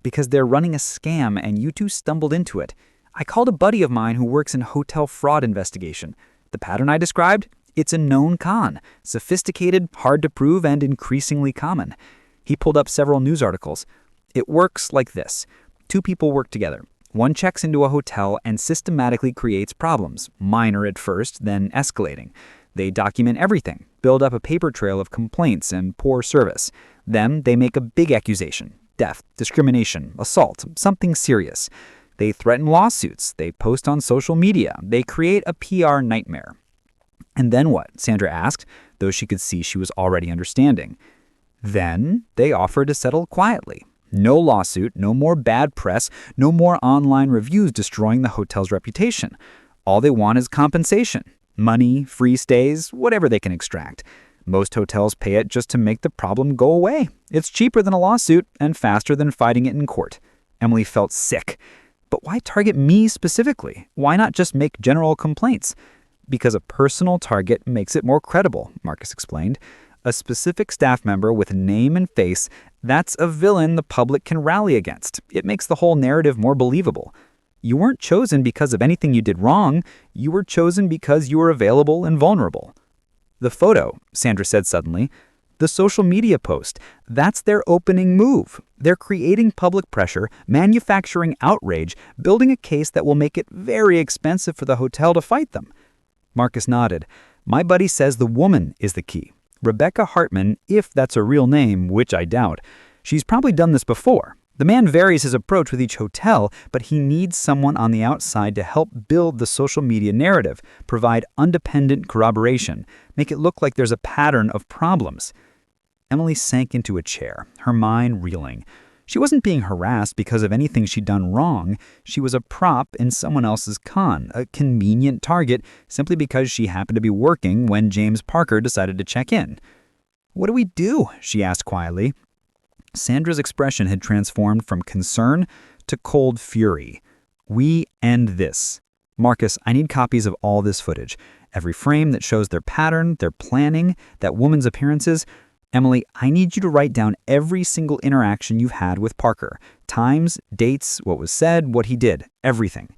"Because they're running a scam and you two stumbled into it. I called a buddy of mine who works in hotel fraud investigation. The pattern I described? It's a known con. Sophisticated, hard to prove, and increasingly common." He pulled up several news articles. "It works like this. 2 people work together. One checks into a hotel and systematically creates problems, minor at first, then escalating. They document everything, build up a paper trail of complaints and poor service. Then they make a big accusation. Theft, discrimination, assault, something serious. They threaten lawsuits. They post on social media. They create a PR nightmare." "And then what?" Sandra asked, though she could see she was already understanding. "Then they offer to settle quietly. No lawsuit, no more bad press, no more online reviews destroying the hotel's reputation. All they want is compensation. Money, free stays, whatever they can extract. Most hotels pay it just to make the problem go away. It's cheaper than a lawsuit and faster than fighting it in court." Emily felt sick. "But why target me specifically? Why not just make general complaints?" "Because a personal target makes it more credible," Marcus explained. "A specific staff member with name and face, that's a villain the public can rally against. It makes the whole narrative more believable. You weren't chosen because of anything you did wrong. You were chosen because you were available and vulnerable." "The photo," Sandra said suddenly. "The social media post. That's their opening move. They're creating public pressure, manufacturing outrage, building a case that will make it very expensive for the hotel to fight them." Marcus nodded. "My buddy says the woman is the key. Rebecca Hartman, if that's a real name, which I doubt. She's probably done this before. The man varies his approach with each hotel, but he needs someone on the outside to help build the social media narrative, provide independent corroboration, make it look like there's a pattern of problems." Emily sank into a chair, her mind reeling. She wasn't being harassed because of anything she'd done wrong. She was a prop in someone else's con, a convenient target simply because she happened to be working when James Parker decided to check in. "What do we do?" she asked quietly. Sandra's expression had transformed from concern to cold fury. "We end this. Marcus, I need copies of all this footage. Every frame that shows their pattern, their planning, that woman's appearances. Emily, I need you to write down every single interaction you've had with Parker. Times, dates, what was said, what he did, everything."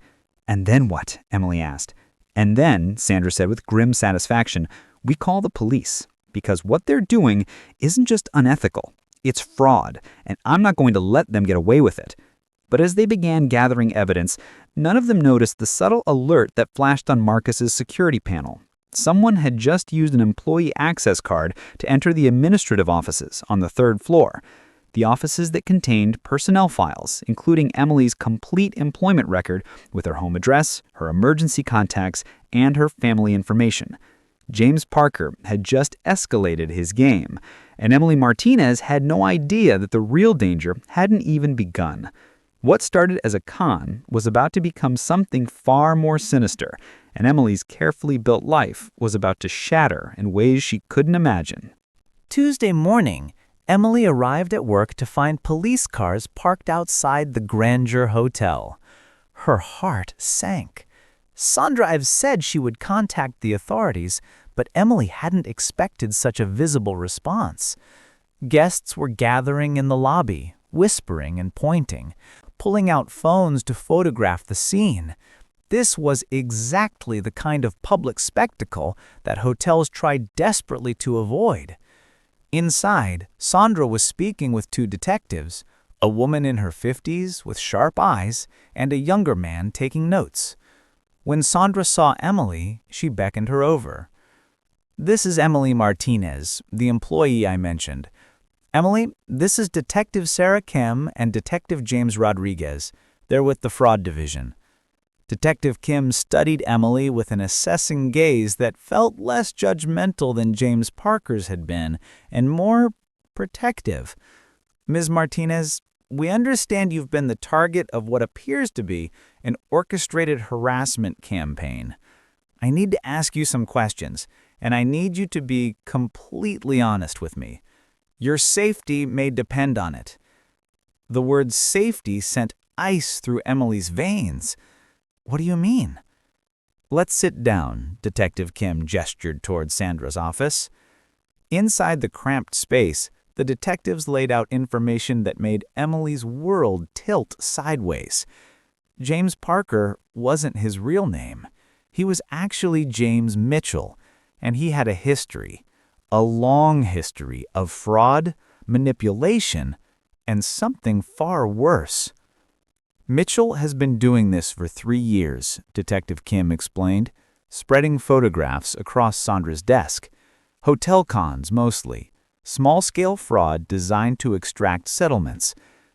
"And then what?" Emily asked. "And then," Sandra said with grim satisfaction, "we call the police. Because what they're doing isn't just unethical. It's fraud, and I'm not going to let them get away with it." But as they began gathering evidence, none of them noticed the subtle alert that flashed on Marcus's security panel. Someone had just used an employee access card to enter the administrative offices on the 3rd floor, the offices that contained personnel files, including Emily's complete employment record with her home address, her emergency contacts, and her family information. James Parker had just escalated his game, and Emily Martinez had no idea that the real danger hadn't even begun. What started as a con was about to become something far more sinister, and Emily's carefully built life was about to shatter in ways she couldn't imagine. Tuesday morning, Emily arrived at work to find police cars parked outside the Grandeur Hotel. Her heart sank. Sandra had said she would contact the authorities, but Emily hadn't expected such a visible response. Guests were gathering in the lobby, whispering and pointing, pulling out phones to photograph the scene. This was exactly the kind of public spectacle that hotels tried desperately to avoid. Inside, Sandra was speaking with two detectives, a woman in her 50s with sharp eyes and a younger man taking notes. When Sandra saw Emily, she beckoned her over. "This is Emily Martinez, the employee I mentioned. Emily, this is Detective Sarah Kim and Detective James Rodriguez. They're with the Fraud Division." Detective Kim studied Emily with an assessing gaze that felt less judgmental than James Parker's had been, and more protective. "Ms. Martinez, we understand you've been the target of what appears to be an orchestrated harassment campaign. I need to ask you some questions, and I need you to be completely honest with me. Your safety may depend on it." The word safety sent ice through Emily's veins. "What do you mean?" "Let's sit down," Detective Kim gestured toward Sandra's office. Inside the cramped space, the detectives laid out information that made Emily's world tilt sideways. James Parker wasn't his real name. He was actually James Mitchell, and he had a history, a long history of fraud, manipulation, and something far worse. "Mitchell has been doing this for 3 years," Detective Kim explained, spreading photographs across Sandra's desk. "Hotel cons mostly. Small-scale fraud designed to extract settlements.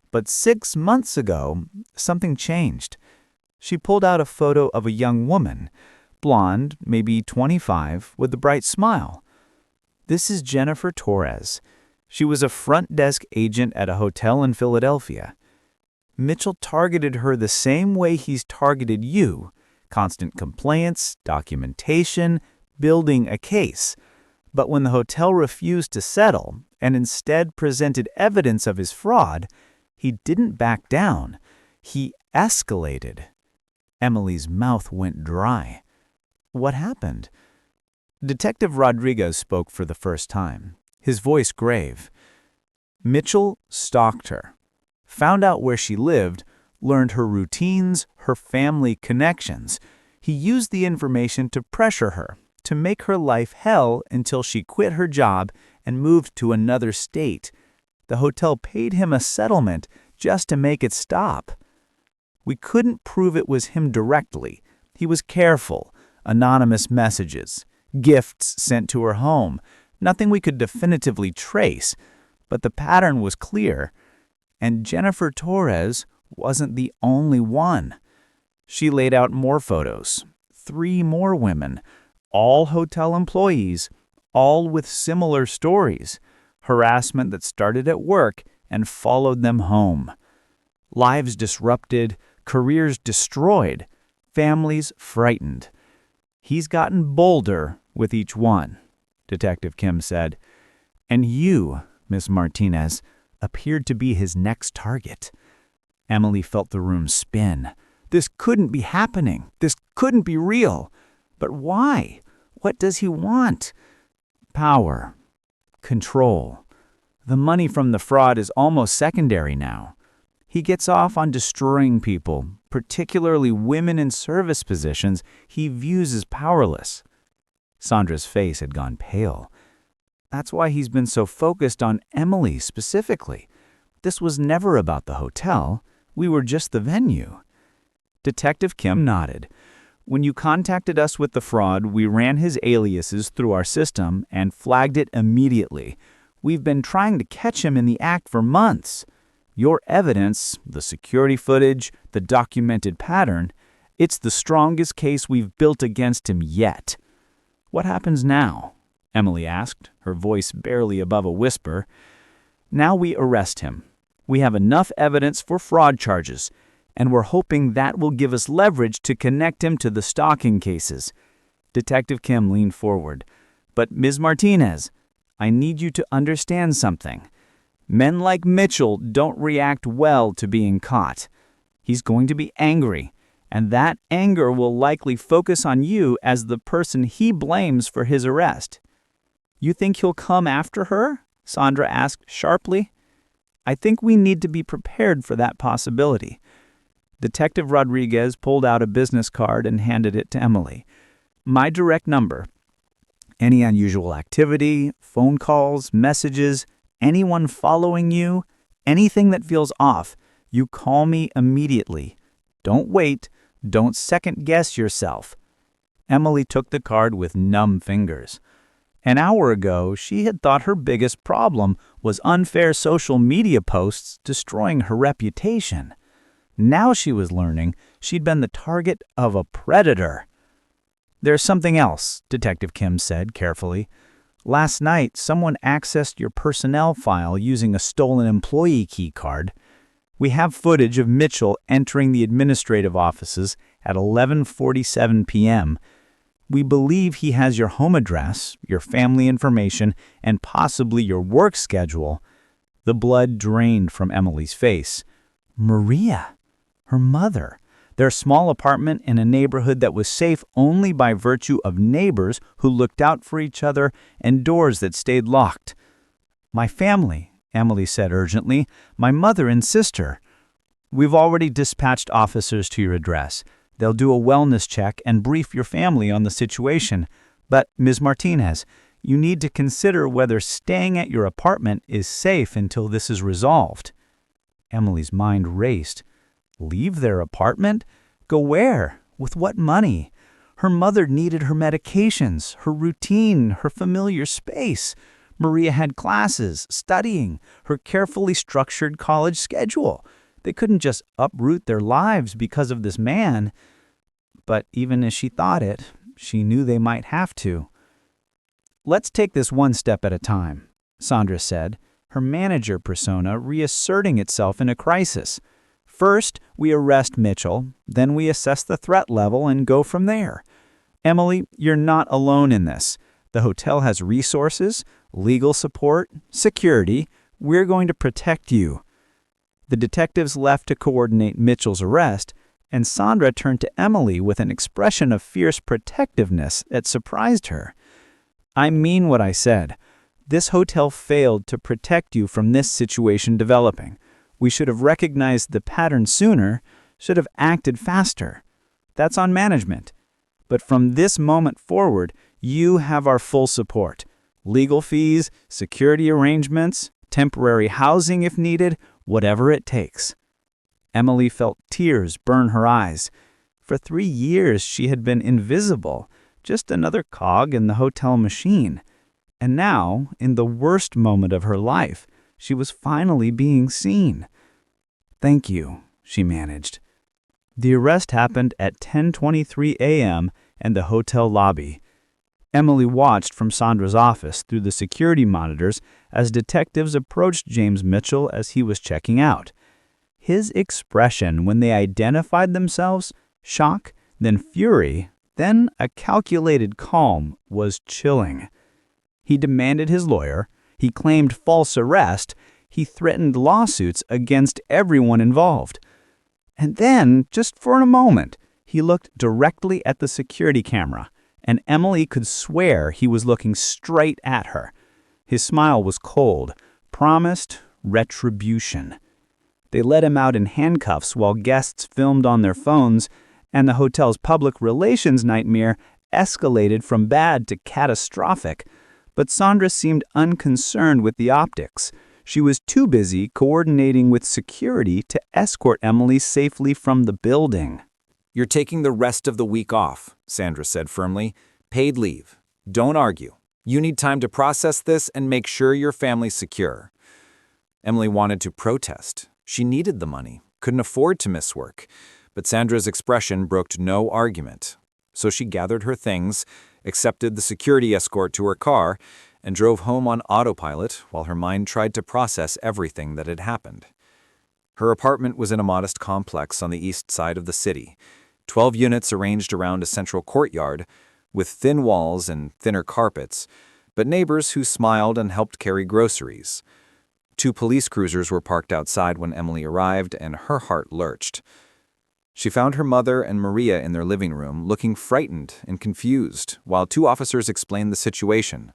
But 6 months ago, something changed." She pulled out a photo of a young woman, blonde, maybe 25, with a bright smile. "This is Jennifer Torres. She was a front desk agent at a hotel in Philadelphia. Mitchell targeted her the same way he's targeted you: constant complaints, documentation, building a case. But when the hotel refused to settle and instead presented evidence of his fraud, he didn't back down. He escalated." Emily's mouth went dry. "What happened?" Detective Rodriguez spoke for the first time, his voice grave. "Mitchell stalked her, found out where she lived, learned her routines, her family connections. He used the information to pressure her, to make her life hell until she quit her job and moved to another state. The hotel paid him a settlement just to make it stop. We couldn't prove it was him directly. He was careful. Anonymous messages, gifts sent to her home, nothing we could definitively trace. But the pattern was clear. And Jennifer Torres wasn't the only one." She laid out more photos. 3 more women, all hotel employees, all with similar stories. Harassment that started at work and followed them home. Lives disrupted, careers destroyed, families frightened. "He's gotten bolder with each one," Detective Kim said. "And you, Miss Martinez, appeared to be his next target." Emily felt the room spin. This couldn't be happening. This couldn't be real. But why? What does he want? Power. Control. The money from the fraud is almost secondary now. He gets off on destroying people, particularly women in service positions he views as powerless. Sandra's face had gone pale. That's why he's been so focused on Emily specifically. This was never about the hotel. We were just the venue. Detective Kim nodded. "When you contacted us with the fraud, we ran his aliases through our system and flagged it immediately. We've been trying to catch him in the act for months. Your evidence, the security footage, the documented pattern, it's the strongest case we've built against him yet." "What happens now?" Emily asked, her voice barely above a whisper. "Now we arrest him. We have enough evidence for fraud charges, and we're hoping that will give us leverage to connect him to the stalking cases." Detective Kim leaned forward. "But Ms. Martinez, I need you to understand something. Men like Mitchell don't react well to being caught. He's going to be angry, and that anger will likely focus on you as the person he blames for his arrest. You think he'll come after her? Sandra asked sharply. I think we need to be prepared for that possibility. Detective Rodriguez pulled out a business card and handed it to Emily. My direct number. Any unusual activity, phone calls, messages, anyone following you, anything that feels off, you call me immediately. Don't wait. Don't second-guess yourself. Emily took the card with numb fingers. An hour ago, she had thought her biggest problem was unfair social media posts destroying her reputation. Now she was learning she'd been the target of a predator. There's something else, Detective Kim said carefully. Last night, someone accessed your personnel file using a stolen employee key card. We have footage of Mitchell entering the administrative offices at 11:47 p.m. We believe he has your home address, your family information, and possibly your work schedule. The blood drained from Emily's face. Maria, her mother, their small apartment in a neighborhood that was safe only by virtue of neighbors who looked out for each other and doors that stayed locked. My family, Emily said urgently, my mother and sister. We've already dispatched officers to your address. They'll do a wellness check and brief your family on the situation. But, Ms. Martinez, you need to consider whether staying at your apartment is safe until this is resolved. Emily's mind raced. Leave their apartment? Go where? With what money? Her mother needed her medications, her routine, her familiar space. Maria had classes, studying, her carefully structured college schedule. They couldn't just uproot their lives because of this man. But even as she thought it, she knew they might have to. Let's take this one step at a time, Sandra said, her manager persona reasserting itself in a crisis. First, we arrest Mitchell, then we assess the threat level and go from there. Emily, you're not alone in this. The hotel has resources, legal support, security. We're going to protect you. The detectives left to coordinate Mitchell's arrest, and Sandra turned to Emily with an expression of fierce protectiveness that surprised her. I mean what I said. This hotel failed to protect you from this situation developing. We should have recognized the pattern sooner, should have acted faster. That's on management. But from this moment forward, you have our full support. Legal fees, security arrangements, temporary housing if needed, whatever it takes. Emily felt tears burn her eyes. For 3 years, she had been invisible, just another cog in the hotel machine. And now, in the worst moment of her life, she was finally being seen. Thank you, she managed. The arrest happened at 10:23 a.m. in the hotel lobby. Emily watched from Sandra's office through the security monitors as detectives approached James Mitchell as he was checking out. His expression when they identified themselves, shock, then fury, then a calculated calm, was chilling. He demanded his lawyer, he claimed false arrest, he threatened lawsuits against everyone involved. And then, just for a moment, he looked directly at the security camera, and Emily could swear he was looking straight at her. His smile was cold, promised retribution. They let him out in handcuffs while guests filmed on their phones, and the hotel's public relations nightmare escalated from bad to catastrophic. But Sandra seemed unconcerned with the optics. She was too busy coordinating with security to escort Emily safely from the building. You're taking the rest of the week off, Sandra said firmly. Paid leave. Don't argue. You need time to process this and make sure your family's secure. Emily wanted to protest. She needed the money, couldn't afford to miss work. But Sandra's expression brooked no argument. So she gathered her things, accepted the security escort to her car, and drove home on autopilot while her mind tried to process everything that had happened. Her apartment was in a modest complex on the east side of the city, 12 units arranged around a central courtyard, with thin walls and thinner carpets, but neighbors who smiled and helped carry groceries. 2 police cruisers were parked outside when Emily arrived, and her heart lurched. She found her mother and Maria in their living room, looking frightened and confused, while two officers explained the situation.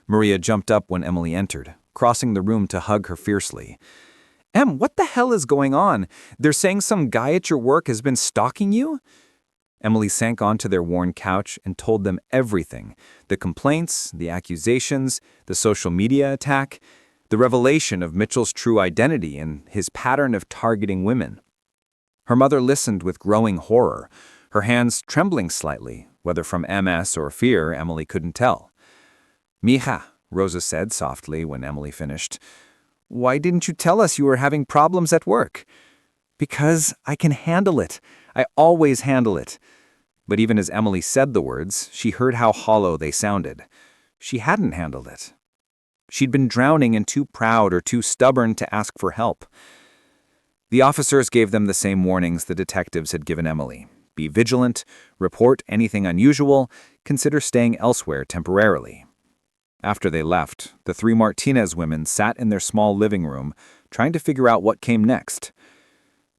Maria jumped up when Emily entered, crossing the room to hug her fiercely. "Em, what the hell is going on? They're saying some guy at your work has been stalking you?" Emily sank onto their worn couch and told them everything: the complaints, the accusations, the social media attack, the revelation of Mitchell's true identity and his pattern of targeting women. Her mother listened with growing horror, her hands trembling slightly, whether from MS or fear, Emily couldn't tell. "Mija," Rosa said softly when Emily finished, "why didn't you tell us you were having problems at work?" "Because I can handle it. I always handle it." But even as Emily said the words, she heard how hollow they sounded. She hadn't handled it. She'd been drowning and too proud or too stubborn to ask for help. The officers gave them the same warnings the detectives had given Emily. Be vigilant, report anything unusual, consider staying elsewhere temporarily. After they left, the three Martinez women sat in their small living room, trying to figure out what came next.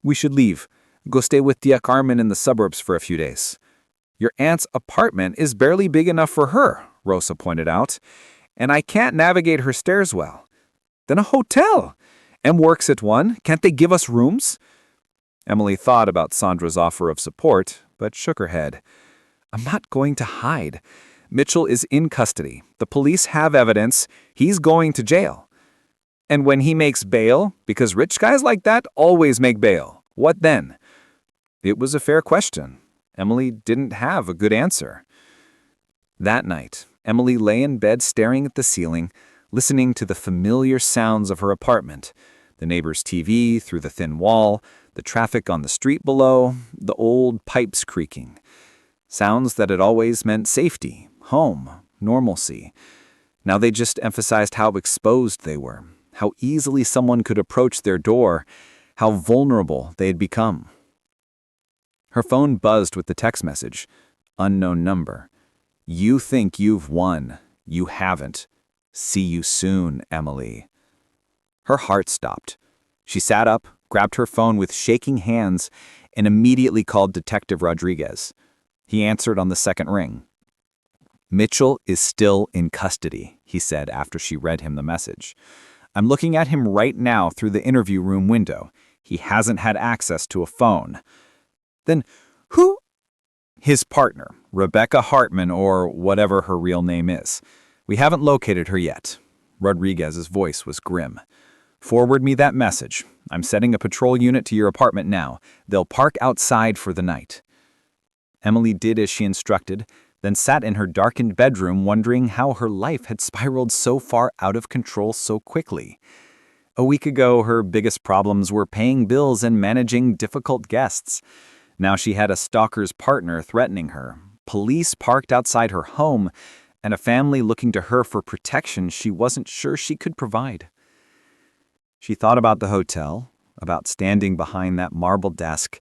"We should leave. Go stay with Tia Carmen in the suburbs for a few days." "Your aunt's apartment is barely big enough for her," Rosa pointed out, "and I can't navigate her stairs well." "Then a hotel. Em works at one. Can't they give us rooms?" Emily thought about Sandra's offer of support, but shook her head. "I'm not going to hide. Mitchell is in custody. The police have evidence. He's going to jail. And when he makes bail, because rich guys like that always make bail, what then?" It was a fair question. Emily didn't have a good answer. That night, Emily lay in bed staring at the ceiling, listening to the familiar sounds of her apartment, the neighbor's TV through the thin wall, the traffic on the street below, the old pipes creaking. Sounds that had always meant safety, home, normalcy. Now they just emphasized how exposed they were, how easily someone could approach their door, how vulnerable they had become. Her phone buzzed with the text message. Unknown number. "You think you've won. You haven't. See you soon, Emily." Her heart stopped. She sat up, grabbed her phone with shaking hands, and immediately called Detective Rodriguez. He answered on the second ring. "Mitchell is still in custody," he said after she read him the message. "I'm looking at him right now through the interview room window. He hasn't had access to a phone." "Then who?" "His partner, Rebecca Hartman, or whatever her real name is. We haven't located her yet." Rodriguez's voice was grim. "Forward me that message. I'm setting a patrol unit to your apartment now. They'll park outside for the night." Emily did as she instructed, then sat in her darkened bedroom wondering how her life had spiraled so far out of control so quickly. A week ago, her biggest problems were paying bills and managing difficult guests. Now she had a stalker's partner threatening her, police parked outside her home, and a family looking to her for protection she wasn't sure she could provide. She thought about the hotel, about standing behind that marble desk,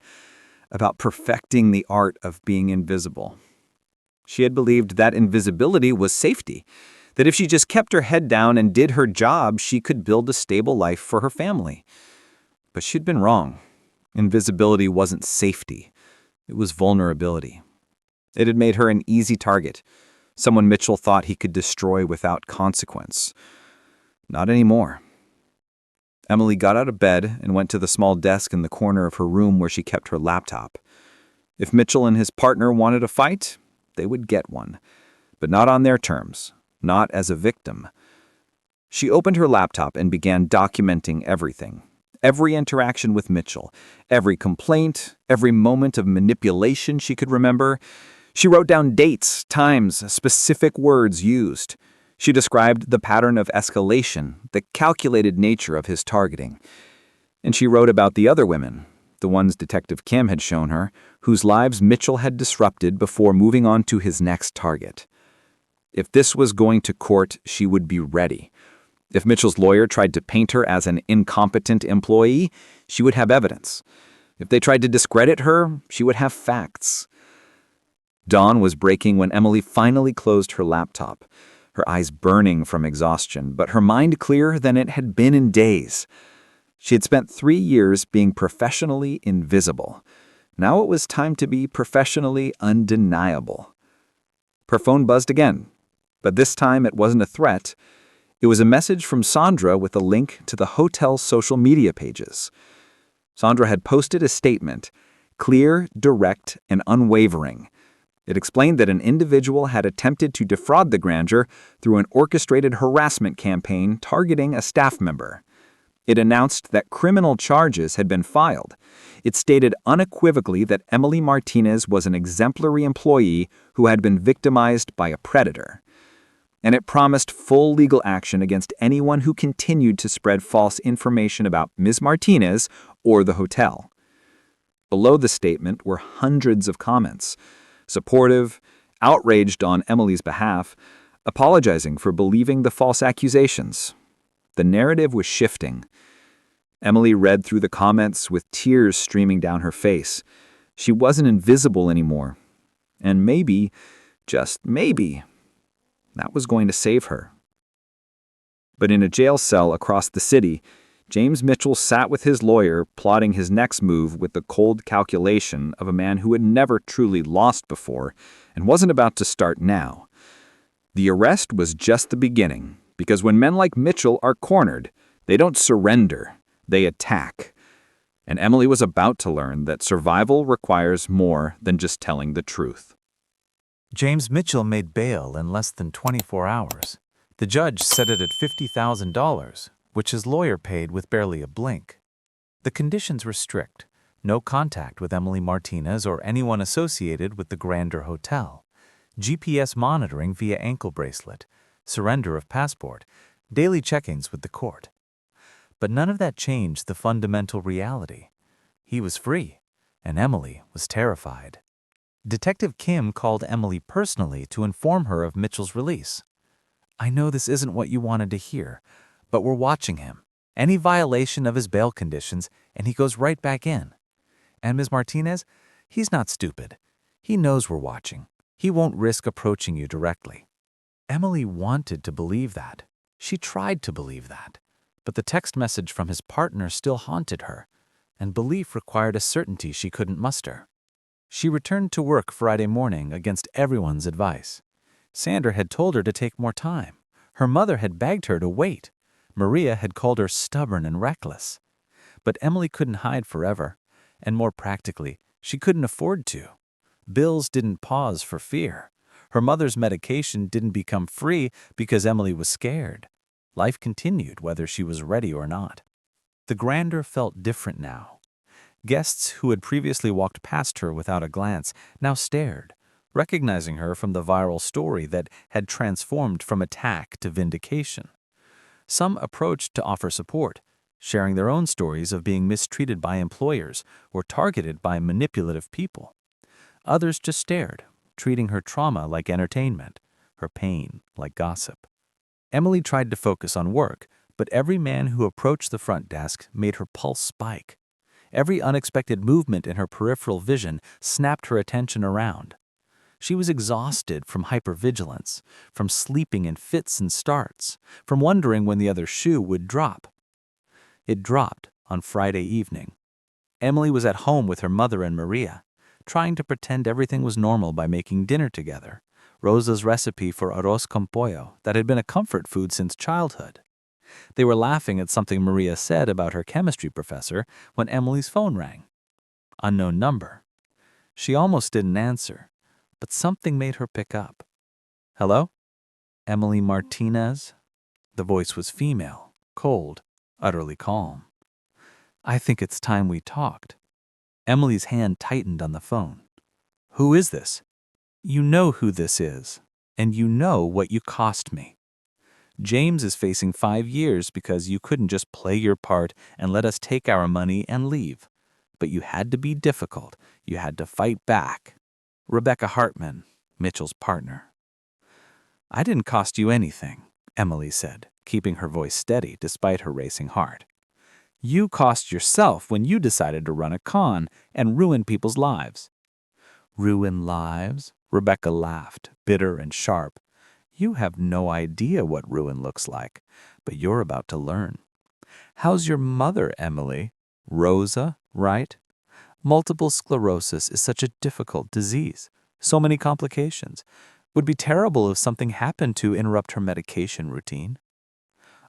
about perfecting the art of being invisible. She had believed that invisibility was safety, that if she just kept her head down and did her job, she could build a stable life for her family. But she'd been wrong. Invisibility wasn't safety. It was vulnerability. It had made her an easy target, someone Mitchell thought he could destroy without consequence. Not anymore. Emily got out of bed and went to the small desk in the corner of her room where she kept her laptop. If Mitchell and his partner wanted a fight, they would get one, but not on their terms, not as a victim. She opened her laptop and began documenting everything. Every interaction with Mitchell, every complaint, every moment of manipulation she could remember. She wrote down dates, times, specific words used. She described the pattern of escalation, the calculated nature of his targeting. And she wrote about the other women, the ones Detective Kim had shown her, whose lives Mitchell had disrupted before moving on to his next target. If this was going to court, she would be ready. If Mitchell's lawyer tried to paint her as an incompetent employee, she would have evidence. If they tried to discredit her, she would have facts. Dawn was breaking when Emily finally closed her laptop, her eyes burning from exhaustion, but her mind clearer than it had been in days. She had spent 3 years being professionally invisible. Now it was time to be professionally undeniable. Her phone buzzed again, but this time it wasn't a threat. It was a message from Sandra with a link to the hotel's social media pages. Sandra had posted a statement, clear, direct, and unwavering. It explained that an individual had attempted to defraud the grandeur through an orchestrated harassment campaign targeting a staff member. It announced that criminal charges had been filed. It stated unequivocally that Emily Martinez was an exemplary employee who had been victimized by a predator. And it promised full legal action against anyone who continued to spread false information about Ms. Martinez or the hotel. Below the statement were hundreds of comments, supportive, outraged on Emily's behalf, apologizing for believing the false accusations. The narrative was shifting. Emily read through the comments with tears streaming down her face. She wasn't invisible anymore. And maybe, just maybe, that was going to save her. But in a jail cell across the city, James Mitchell sat with his lawyer, plotting his next move with the cold calculation of a man who had never truly lost before and wasn't about to start now. The arrest was just the beginning, because when men like Mitchell are cornered, they don't surrender, they attack. And Emily was about to learn that survival requires more than just telling the truth. James Mitchell made bail in less than 24 hours. The judge set it at $50,000, which his lawyer paid with barely a blink. The conditions were strict: no contact with Emily Martinez or anyone associated with the Grandeur Hotel, GPS monitoring via ankle bracelet, surrender of passport, daily check-ins with the court. But none of that changed the fundamental reality. He was free, and Emily was terrified. Detective Kim called Emily personally to inform her of Mitchell's release. "I know this isn't what you wanted to hear, but we're watching him. Any violation of his bail conditions, and he goes right back in. And Ms. Martinez, he's not stupid. He knows we're watching. He won't risk approaching you directly." Emily wanted to believe that. She tried to believe that. But the text message from his partner still haunted her, and belief required a certainty she couldn't muster. She returned to work Friday morning against everyone's advice. Sandra had told her to take more time. Her mother had begged her to wait. Maria had called her stubborn and reckless. But Emily couldn't hide forever, and more practically, she couldn't afford to. Bills didn't pause for fear. Her mother's medication didn't become free because Emily was scared. Life continued whether she was ready or not. The Grandeur felt different now. Guests who had previously walked past her without a glance now stared, recognizing her from the viral story that had transformed from attack to vindication. Some approached to offer support, sharing their own stories of being mistreated by employers or targeted by manipulative people. Others just stared, treating her trauma like entertainment, her pain like gossip. Emily tried to focus on work, but every man who approached the front desk made her pulse spike. Every unexpected movement in her peripheral vision snapped her attention around. She was exhausted from hypervigilance, from sleeping in fits and starts, from wondering when the other shoe would drop. It dropped on Friday evening. Emily was at home with her mother and Maria, trying to pretend everything was normal by making dinner together, Rosa's recipe for arroz con pollo that had been a comfort food since childhood. They were laughing at something Maria said about her chemistry professor when Emily's phone rang. Unknown number. She almost didn't answer, but something made her pick up. "Hello? Emily Martinez?" The voice was female, cold, utterly calm. "I think it's time we talked." Emily's hand tightened on the phone. "Who is this?" "You know who this is, and you know what you cost me. James is facing 5 years because you couldn't just play your part and let us take our money and leave. But you had to be difficult. You had to fight back." Rebecca Hartman, Mitchell's partner. "I didn't cost you anything," Emily said, keeping her voice steady despite her racing heart. "You cost yourself when you decided to run a con and ruin people's lives." "Ruin lives?" Rebecca laughed, bitter and sharp. "You have no idea what ruin looks like, but you're about to learn. How's your mother, Emily? Rosa, right? Multiple sclerosis is such a difficult disease. So many complications. Would be terrible if something happened to interrupt her medication routine.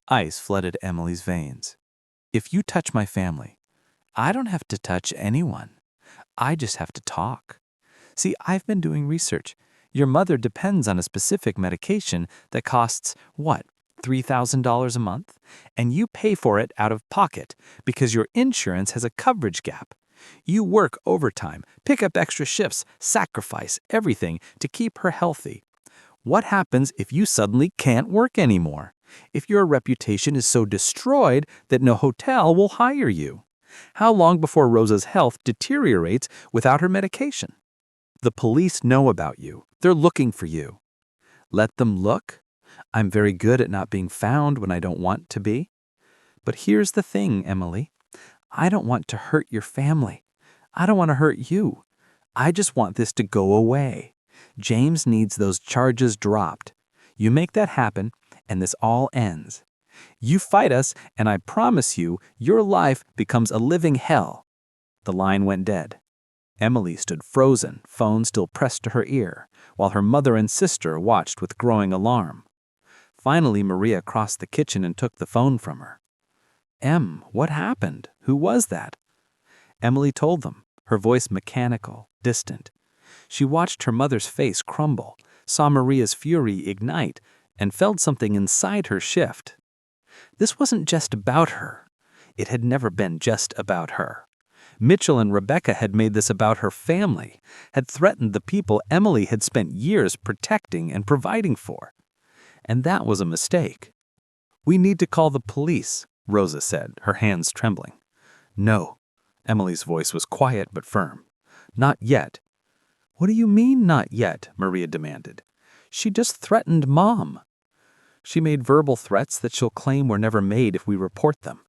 Ice flooded Emily's veins. If you touch my family, I don't have to touch anyone. I just have to talk. See, I've been doing research. Your mother depends on a specific medication that costs, what, $3,000 a month? And you pay for it out of pocket because your insurance has a coverage gap. You work overtime, pick up extra shifts, sacrifice everything to keep her healthy. What happens if you suddenly can't work anymore? If your reputation is so destroyed that no hotel will hire you? How long before Rosa's health deteriorates without her medication? The police know about you. They're looking for you. Let them look. I'm very good at not being found when I don't want to be. But here's the thing, Emily. I don't want to hurt your family. I don't want to hurt you. I just want this to go away. James needs those charges dropped. You make that happen, and this all ends. You fight us, and I promise you, your life becomes a living hell. The line went dead. Emily stood frozen, phone still pressed to her ear, while her mother and sister watched with growing alarm. Finally, Maria crossed the kitchen and took the phone from her. Em, what happened? Who was that? Emily told them, her voice mechanical, distant. She watched her mother's face crumble, saw Maria's fury ignite, and felt something inside her shift. This wasn't just about her. It had never been just about her. Mitchell and Rebecca had made this about her family, had threatened the people Emily had spent years protecting and providing for. And that was a mistake. We need to call the police, Rosa said, her hands trembling. No. Emily's voice was quiet but firm. Not yet. What do you mean, not yet? Maria demanded. She just threatened Mom. She made verbal threats that she'll claim were never made if we report them.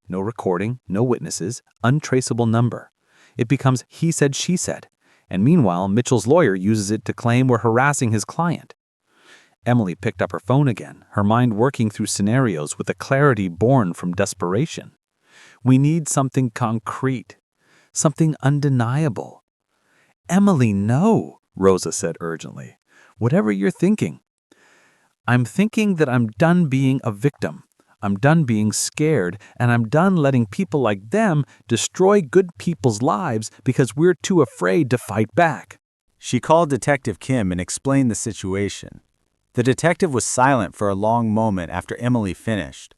No recording, no witnesses, untraceable number. It becomes he said, she said. And meanwhile, Mitchell's lawyer uses it to claim we're harassing his client. Emily picked up her phone again, her mind working through scenarios with a clarity born from desperation. We need something concrete, something undeniable. Emily, no, Rosa said urgently. Whatever you're thinking. I'm thinking that I'm done being a victim. I'm done being scared, and I'm done letting people like them destroy good people's lives because we're too afraid to fight back. She called Detective Kim and explained the situation. The detective was silent for a long moment after Emily finished.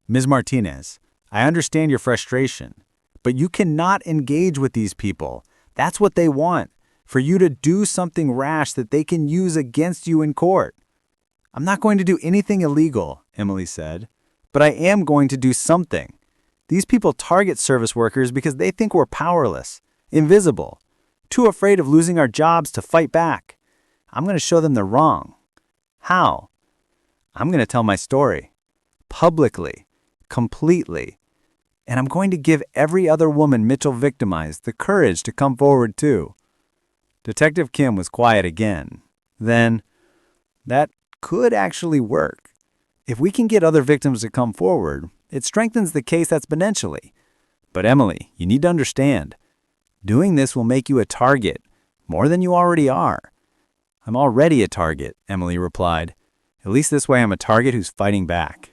Ms. Martinez, I understand your frustration, but you cannot engage with these people. That's what they want, for you to do something rash that they can use against you in court. I'm not going to do anything illegal, Emily said, but I am going to do something. These people target service workers because they think we're powerless, invisible, too afraid of losing our jobs to fight back. I'm going to show them they're wrong. How? I'm going to tell my story. Publicly. Completely. And I'm going to give every other woman Mitchell victimized the courage to come forward too. Detective Kim was quiet again. Then, that could actually work. If we can get other victims to come forward, it strengthens the case exponentially. But Emily, you need to understand, doing this will make you a target, more than you already are. I'm already a target, Emily replied. At least this way I'm a target who's fighting back.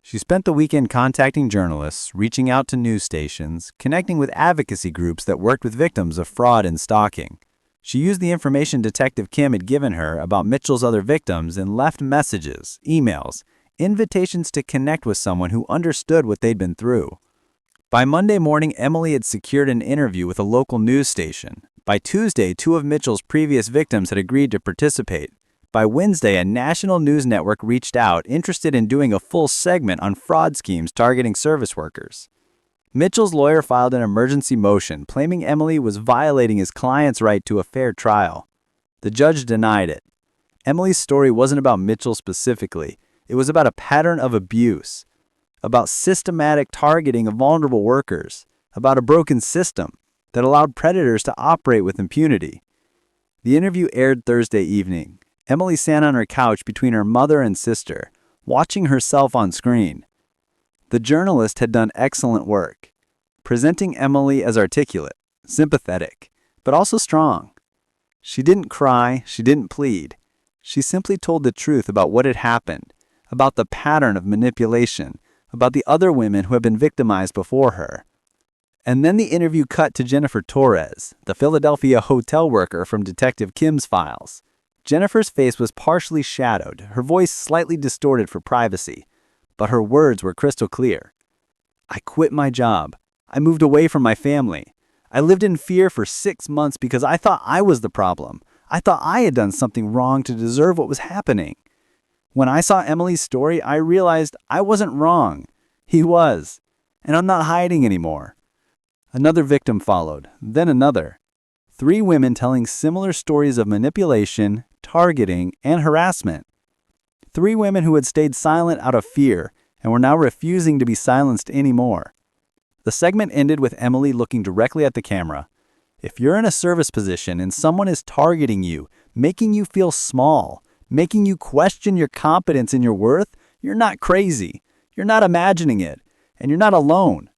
She spent the weekend contacting journalists, reaching out to news stations, connecting with advocacy groups that worked with victims of fraud and stalking. She used the information Detective Kim had given her about Mitchell's other victims and left messages, emails, invitations to connect with someone who understood what they'd been through. By Monday morning, Emily had secured an interview with a local news station. By Tuesday, 2 of Mitchell's previous victims had agreed to participate. By Wednesday, a national news network reached out, interested in doing a full segment on fraud schemes targeting service workers. Mitchell's lawyer filed an emergency motion, claiming Emily was violating his client's right to a fair trial. The judge denied it. Emily's story wasn't about Mitchell specifically. It was about a pattern of abuse, about systematic targeting of vulnerable workers, about a broken system that allowed predators to operate with impunity. The interview aired Thursday evening. Emily sat on her couch between her mother and sister, watching herself on screen. The journalist had done excellent work, presenting Emily as articulate, sympathetic, but also strong. She didn't cry, she didn't plead. She simply told the truth about what had happened, about the pattern of manipulation, about the other women who had been victimized before her. And then the interview cut to Jennifer Torres, the Philadelphia hotel worker from Detective Kim's files. Jennifer's face was partially shadowed, her voice slightly distorted for privacy, but her words were crystal clear. I quit my job. I moved away from my family. I lived in fear for 6 months because I thought I was the problem. I thought I had done something wrong to deserve what was happening. When I saw Emily's story, I realized I wasn't wrong. He was. And I'm not hiding anymore. Another victim followed, then another. 3 women telling similar stories of manipulation, targeting, and harassment. 3 women who had stayed silent out of fear and were now refusing to be silenced anymore. The segment ended with Emily looking directly at the camera. If you're in a service position and someone is targeting you, making you feel small, making you question your competence and your worth, you're not crazy. You're not imagining it, and you're not alone.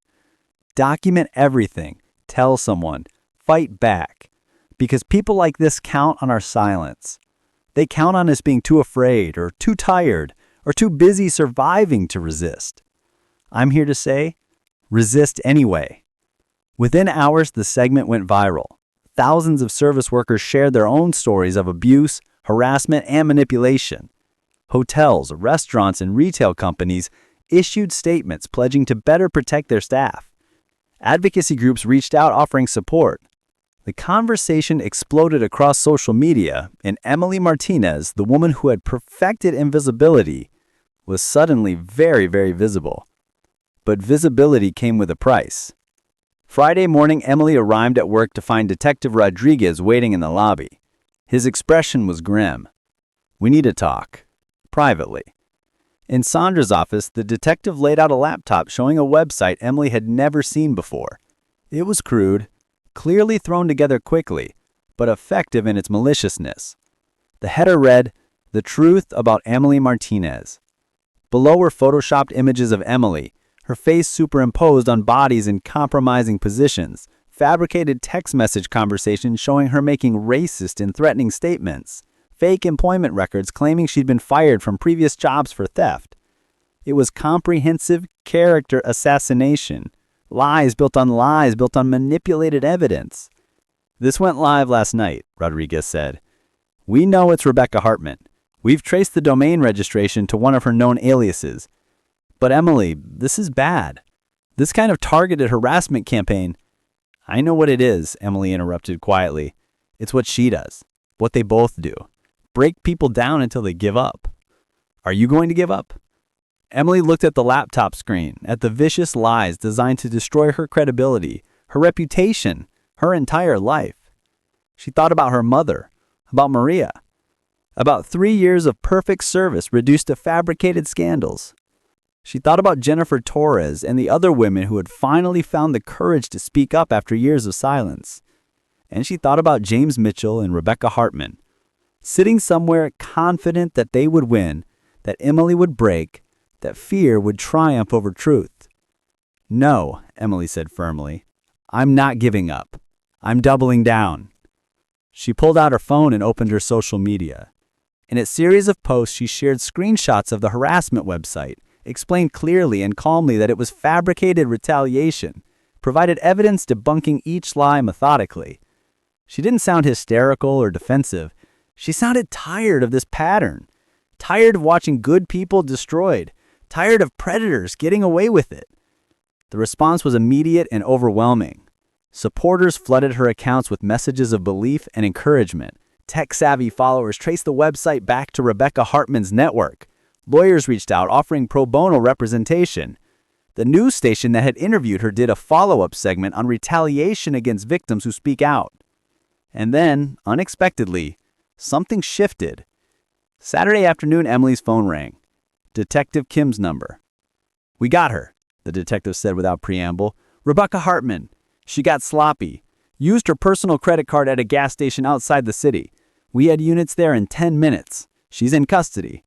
Document everything. Tell someone. Fight back. Because people like this count on our silence. They count on us being too afraid or too tired or too busy surviving to resist. I'm here to say, resist anyway. Within hours, the segment went viral. Thousands of service workers shared their own stories of abuse, harassment, and manipulation. Hotels, restaurants, and retail companies issued statements pledging to better protect their staff. Advocacy groups reached out offering support. The conversation exploded across social media, and Emily Martinez, the woman who had perfected invisibility, was suddenly very, very visible. But visibility came with a price. Friday morning, Emily arrived at work to find Detective Rodriguez waiting in the lobby. His expression was grim. We need to talk. Privately. In Sandra's office, the detective laid out a laptop showing a website Emily had never seen before. It was crude, clearly thrown together quickly, but effective in its maliciousness. The header read, "The Truth About Emily Martinez." Below were photoshopped images of Emily, her face superimposed on bodies in compromising positions, fabricated text message conversations showing her making racist and threatening statements, fake employment records claiming she'd been fired from previous jobs for theft. It was comprehensive character assassination. Lies built on manipulated evidence. This went live last night, Rodriguez said. We know it's Rebecca Hartman. We've traced the domain registration to one of her known aliases. But Emily, this is bad. This kind of targeted harassment campaign. I know what it is, Emily interrupted quietly. It's what she does. What they both do. Break people down until they give up. Are you going to give up? Emily looked at the laptop screen, at the vicious lies designed to destroy her credibility, her reputation, her entire life. She thought about her mother, about Maria, about 3 years of perfect service reduced to fabricated scandals. She thought about Jennifer Torres and the other women who had finally found the courage to speak up after years of silence. And she thought about James Mitchell and Rebecca Hartman, sitting somewhere confident that they would win, that Emily would break, that fear would triumph over truth. No, Emily said firmly. I'm not giving up. I'm doubling down. She pulled out her phone and opened her social media. In a series of posts, she shared screenshots of the harassment website, explained clearly and calmly that it was fabricated retaliation, provided evidence debunking each lie methodically. She didn't sound hysterical or defensive. She sounded tired of this pattern, tired of watching good people destroyed, tired of predators getting away with it. The response was immediate and overwhelming. Supporters flooded her accounts with messages of belief and encouragement. Tech-savvy followers traced the website back to Rebecca Hartman's network. Lawyers reached out offering pro bono representation. The news station that had interviewed her did a follow-up segment on retaliation against victims who speak out. And then, unexpectedly, something shifted. Saturday afternoon, Emily's phone rang. Detective Kim's number. We got her, the detective said without preamble. Rebecca Hartman. She got sloppy. Used her personal credit card at a gas station outside the city. We had units there in 10 minutes. She's in custody.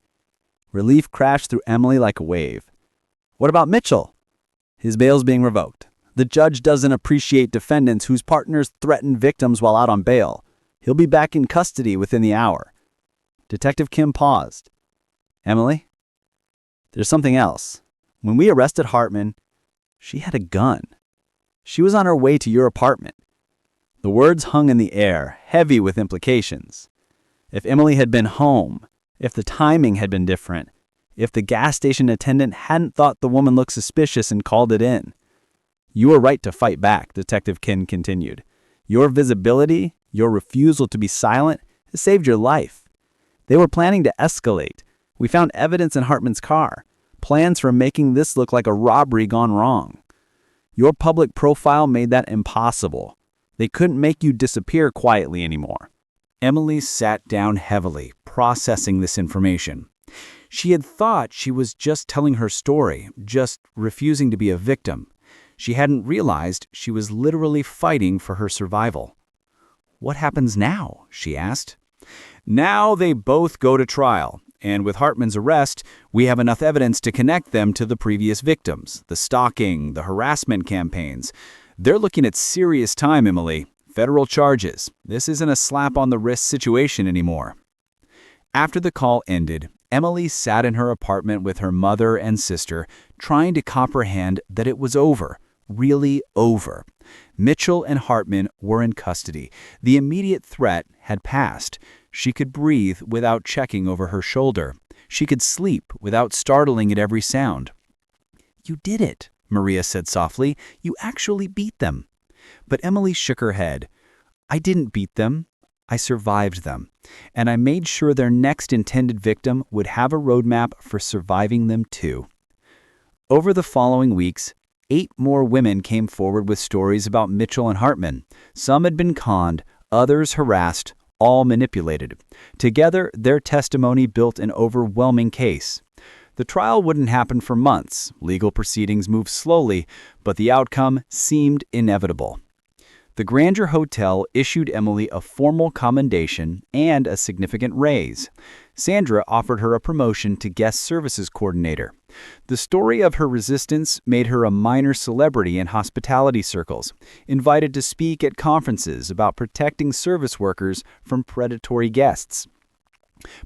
Relief crashed through Emily like a wave. What about Mitchell? His bail's being revoked. The judge doesn't appreciate defendants whose partners threaten victims while out on bail. He'll be back in custody within the hour." Detective Kim paused. "Emily, there's something else. When we arrested Hartman, she had a gun. She was on her way to your apartment." The words hung in the air, heavy with implications. If Emily had been home, if the timing had been different, if the gas station attendant hadn't thought the woman looked suspicious and called it in. "You were right to fight back," Detective Kim continued. "Your visibility, your refusal to be silent, has saved your life. They were planning to escalate. We found evidence in Hartman's car, plans for making this look like a robbery gone wrong. Your public profile made that impossible. They couldn't make you disappear quietly anymore." Emily sat down heavily, processing this information. She had thought she was just telling her story, just refusing to be a victim. She hadn't realized she was literally fighting for her survival. "What happens now?" she asked. "Now they both go to trial, and with Hartman's arrest, we have enough evidence to connect them to the previous victims, the stalking, the harassment campaigns. They're looking at serious time, Emily. Federal charges. This isn't a slap on the wrist situation anymore." After the call ended, Emily sat in her apartment with her mother and sister, trying to comprehend that it was over, really over. Mitchell and Hartman were in custody. The immediate threat had passed. She could breathe without checking over her shoulder. She could sleep without startling at every sound. "You did it," Maria said softly. "You actually beat them." But Emily shook her head. "I didn't beat them. I survived them. And I made sure their next intended victim would have a roadmap for surviving them too." Over the following weeks, 8 more women came forward with stories about Mitchell and Hartman. Some had been conned, others harassed, all manipulated. Together, their testimony built an overwhelming case. The trial wouldn't happen for months. Legal proceedings moved slowly, but the outcome seemed inevitable. The Grandeur Hotel issued Emily a formal commendation and a significant raise. Sandra offered her a promotion to guest services coordinator. The story of her resistance made her a minor celebrity in hospitality circles, invited to speak at conferences about protecting service workers from predatory guests.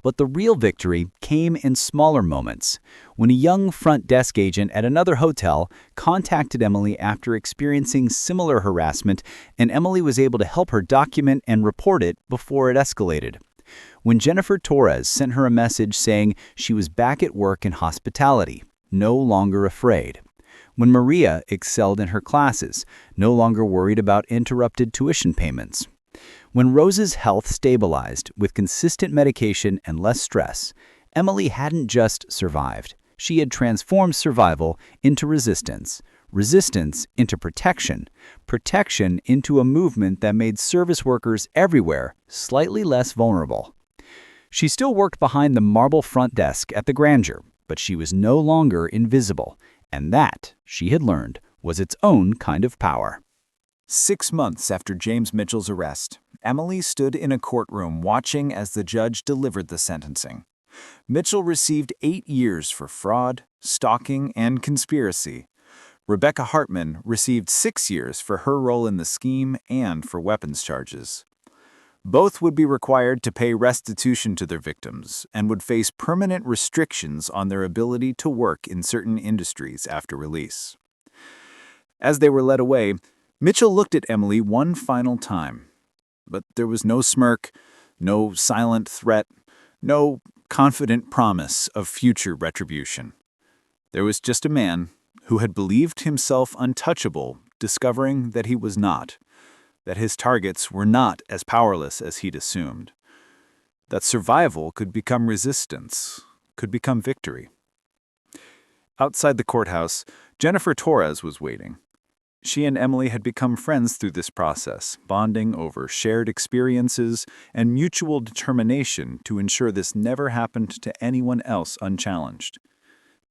But the real victory came in smaller moments. When a young front desk agent at another hotel contacted Emily after experiencing similar harassment, and Emily was able to help her document and report it before it escalated. When Jennifer Torres sent her a message saying she was back at work in hospitality, no longer afraid. When Maria excelled in her classes, no longer worried about interrupted tuition payments. When Rose's health stabilized with consistent medication and less stress, Emily hadn't just survived. She had transformed survival into resistance, resistance into protection, protection into a movement that made service workers everywhere slightly less vulnerable. She still worked behind the marble front desk at the Grandeur, but she was no longer invisible, and that, she had learned, was its own kind of power. 6 months after James Mitchell's arrest, Emily stood in a courtroom watching as the judge delivered the sentencing. Mitchell received 8 years for fraud, stalking, and conspiracy. Rebecca Hartman received 6 years for her role in the scheme and for weapons charges. Both would be required to pay restitution to their victims and would face permanent restrictions on their ability to work in certain industries after release. As they were led away, Mitchell looked at Emily one final time. But there was no smirk, no silent threat, no confident promise of future retribution. There was just a man who had believed himself untouchable, discovering that he was not, that his targets were not as powerless as he'd assumed, that survival could become resistance, could become victory. Outside the courthouse, Jennifer Torres was waiting. She and Emily had become friends through this process, bonding over shared experiences and mutual determination to ensure this never happened to anyone else unchallenged.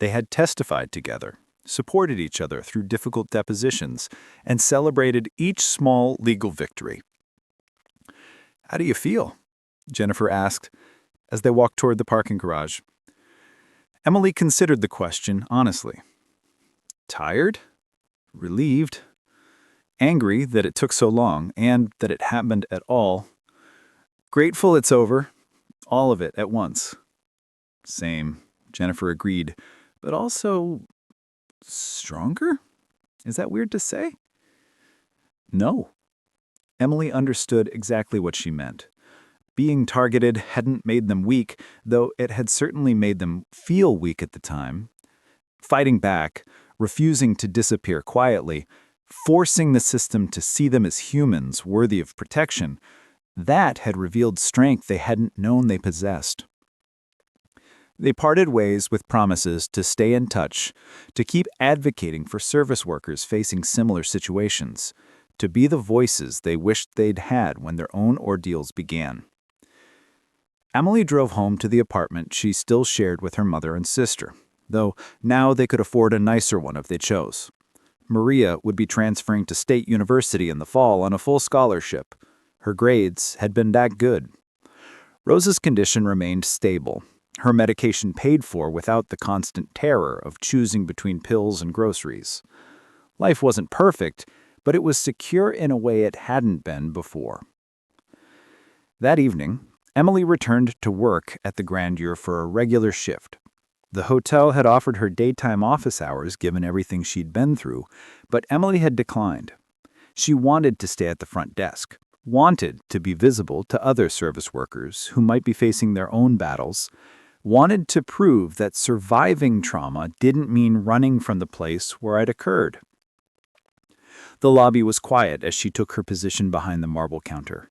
They had testified together, supported each other through difficult depositions, and celebrated each small legal victory. "How do you feel?" Jennifer asked as they walked toward the parking garage. Emily considered the question honestly. Tired? Relieved? Angry that it took so long and that it happened at all. Grateful it's over. All of it at once. Same, Jennifer agreed, but also stronger? Is that weird to say? No. Emily understood exactly what she meant. Being targeted hadn't made them weak, though it had certainly made them feel weak at the time. Fighting back, refusing to disappear quietly, forcing the system to see them as humans worthy of protection, that had revealed strength they hadn't known they possessed. They parted ways with promises to stay in touch, to keep advocating for service workers facing similar situations, to be the voices they wished they'd had when their own ordeals began. Emily drove home to the apartment she still shared with her mother and sister, though now they could afford a nicer one if they chose. Maria would be transferring to State University in the fall on a full scholarship. Her grades had been that good. Rosa's condition remained stable, her medication paid for without the constant terror of choosing between pills and groceries. Life wasn't perfect, but it was secure in a way it hadn't been before. That evening, Emily returned to work at the Grandeur for a regular shift. The hotel had offered her daytime office hours given everything she'd been through, but Emily had declined. She wanted to stay at the front desk, wanted to be visible to other service workers who might be facing their own battles, wanted to prove that surviving trauma didn't mean running from the place where it occurred. The lobby was quiet as she took her position behind the marble counter.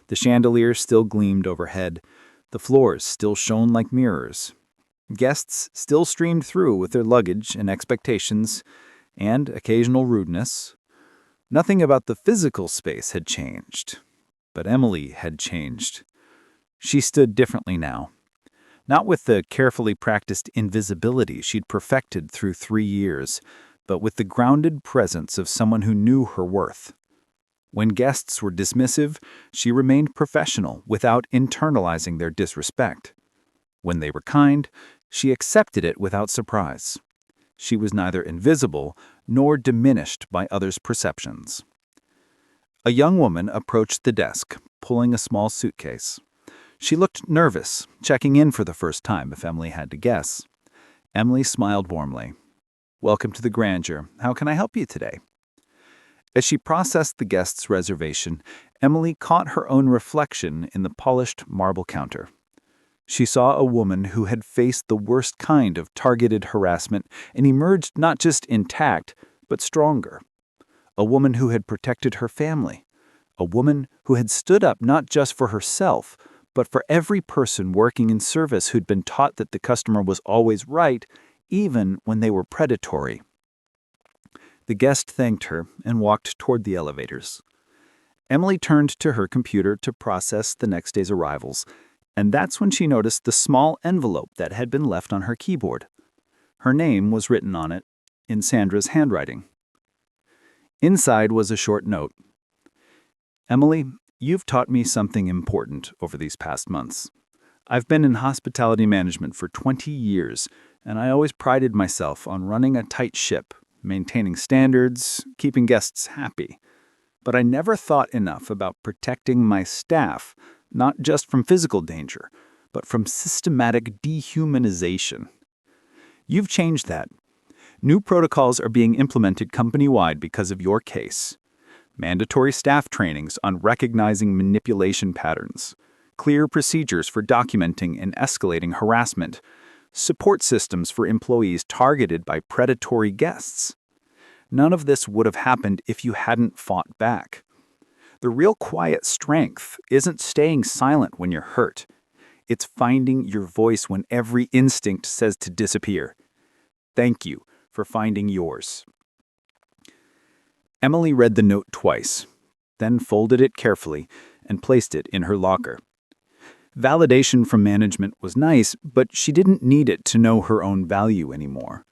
The chandelier still gleamed overhead. The floors still shone like mirrors. Guests still streamed through with their luggage and expectations, and occasional rudeness. Nothing about the physical space had changed, but Emily had changed. She stood differently now. Not with the carefully practiced invisibility she'd perfected through 3 years, but with the grounded presence of someone who knew her worth. When guests were dismissive, she remained professional without internalizing their disrespect. When they were kind, she accepted it without surprise. She was neither invisible nor diminished by others' perceptions. A young woman approached the desk, pulling a small suitcase. She looked nervous, checking in for the first time if Emily had to guess. Emily smiled warmly. "Welcome to the Grandeur. How can I help you today?" As she processed the guest's reservation, Emily caught her own reflection in the polished marble counter. She saw a woman who had faced the worst kind of targeted harassment and emerged not just intact, but stronger. A woman who had protected her family. A woman who had stood up not just for herself, but for every person working in service who'd been taught that the customer was always right, even when they were predatory. The guest thanked her and walked toward the elevators. Emily turned to her computer to process the next day's arrivals, and that's when she noticed the small envelope that had been left on her keyboard. Her name was written on it in Sandra's handwriting. Inside was a short note. "Emily, you've taught me something important over these past months. I've been in hospitality management for 20 years, and I always prided myself on running a tight ship, maintaining standards, keeping guests happy. But I never thought enough about protecting my staff, not just from physical danger, but from systematic dehumanization. You've changed that. New protocols are being implemented company-wide because of your case. Mandatory staff trainings on recognizing manipulation patterns, clear procedures for documenting and escalating harassment, support systems for employees targeted by predatory guests. None of this would have happened if you hadn't fought back. The real quiet strength isn't staying silent when you're hurt. It's finding your voice when every instinct says to disappear. Thank you for finding yours." Emily read the note twice, then folded it carefully and placed it in her locker. Validation from management was nice, but she didn't need it to know her own value anymore.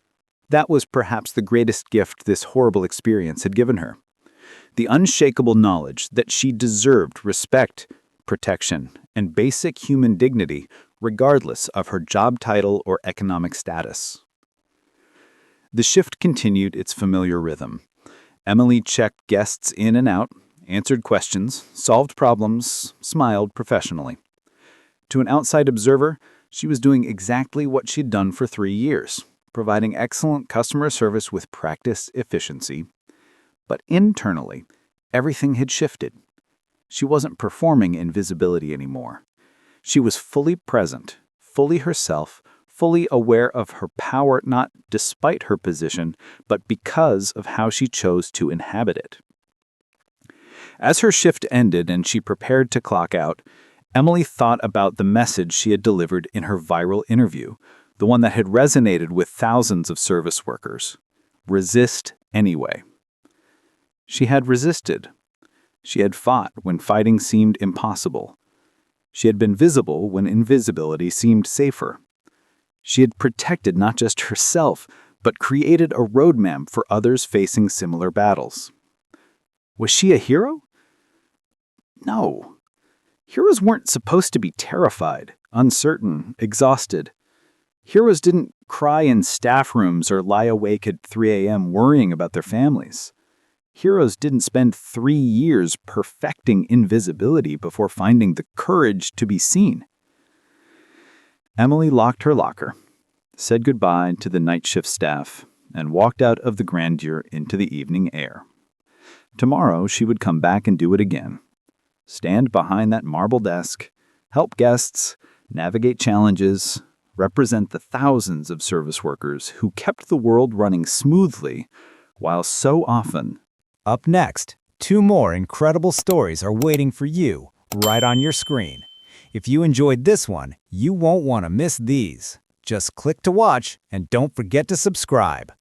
That was perhaps the greatest gift this horrible experience had given her. The unshakable knowledge that she deserved respect, protection, and basic human dignity regardless of her job title or economic status. The shift continued its familiar rhythm. Emily checked guests in and out, answered questions, solved problems, smiled professionally. To an outside observer, she was doing exactly what she'd done for 3 years, providing excellent customer service with practiced efficiency. But internally, everything had shifted. She wasn't performing invisibility anymore. She was fully present, fully herself, fully aware of her power not despite her position, but because of how she chose to inhabit it. As her shift ended and she prepared to clock out, Emily thought about the message she had delivered in her viral interview, the one that had resonated with thousands of service workers. Resist anyway. She had resisted. She had fought when fighting seemed impossible. She had been visible when invisibility seemed safer. She had protected not just herself, but created a roadmap for others facing similar battles. Was she a hero? No. Heroes weren't supposed to be terrified, uncertain, exhausted. Heroes didn't cry in staff rooms or lie awake at 3 a.m. worrying about their families. Heroes didn't spend 3 years perfecting invisibility before finding the courage to be seen. Emily locked her locker, said goodbye to the night shift staff, and walked out of the grandeur into the evening air. Tomorrow she would come back and do it again. Stand behind that marble desk, help guests, navigate challenges, represent the thousands of service workers who kept the world running smoothly while so often. Up next, 2 more incredible stories are waiting for you right on your screen. If you enjoyed this one, you won't want to miss these. Just click to watch and don't forget to subscribe.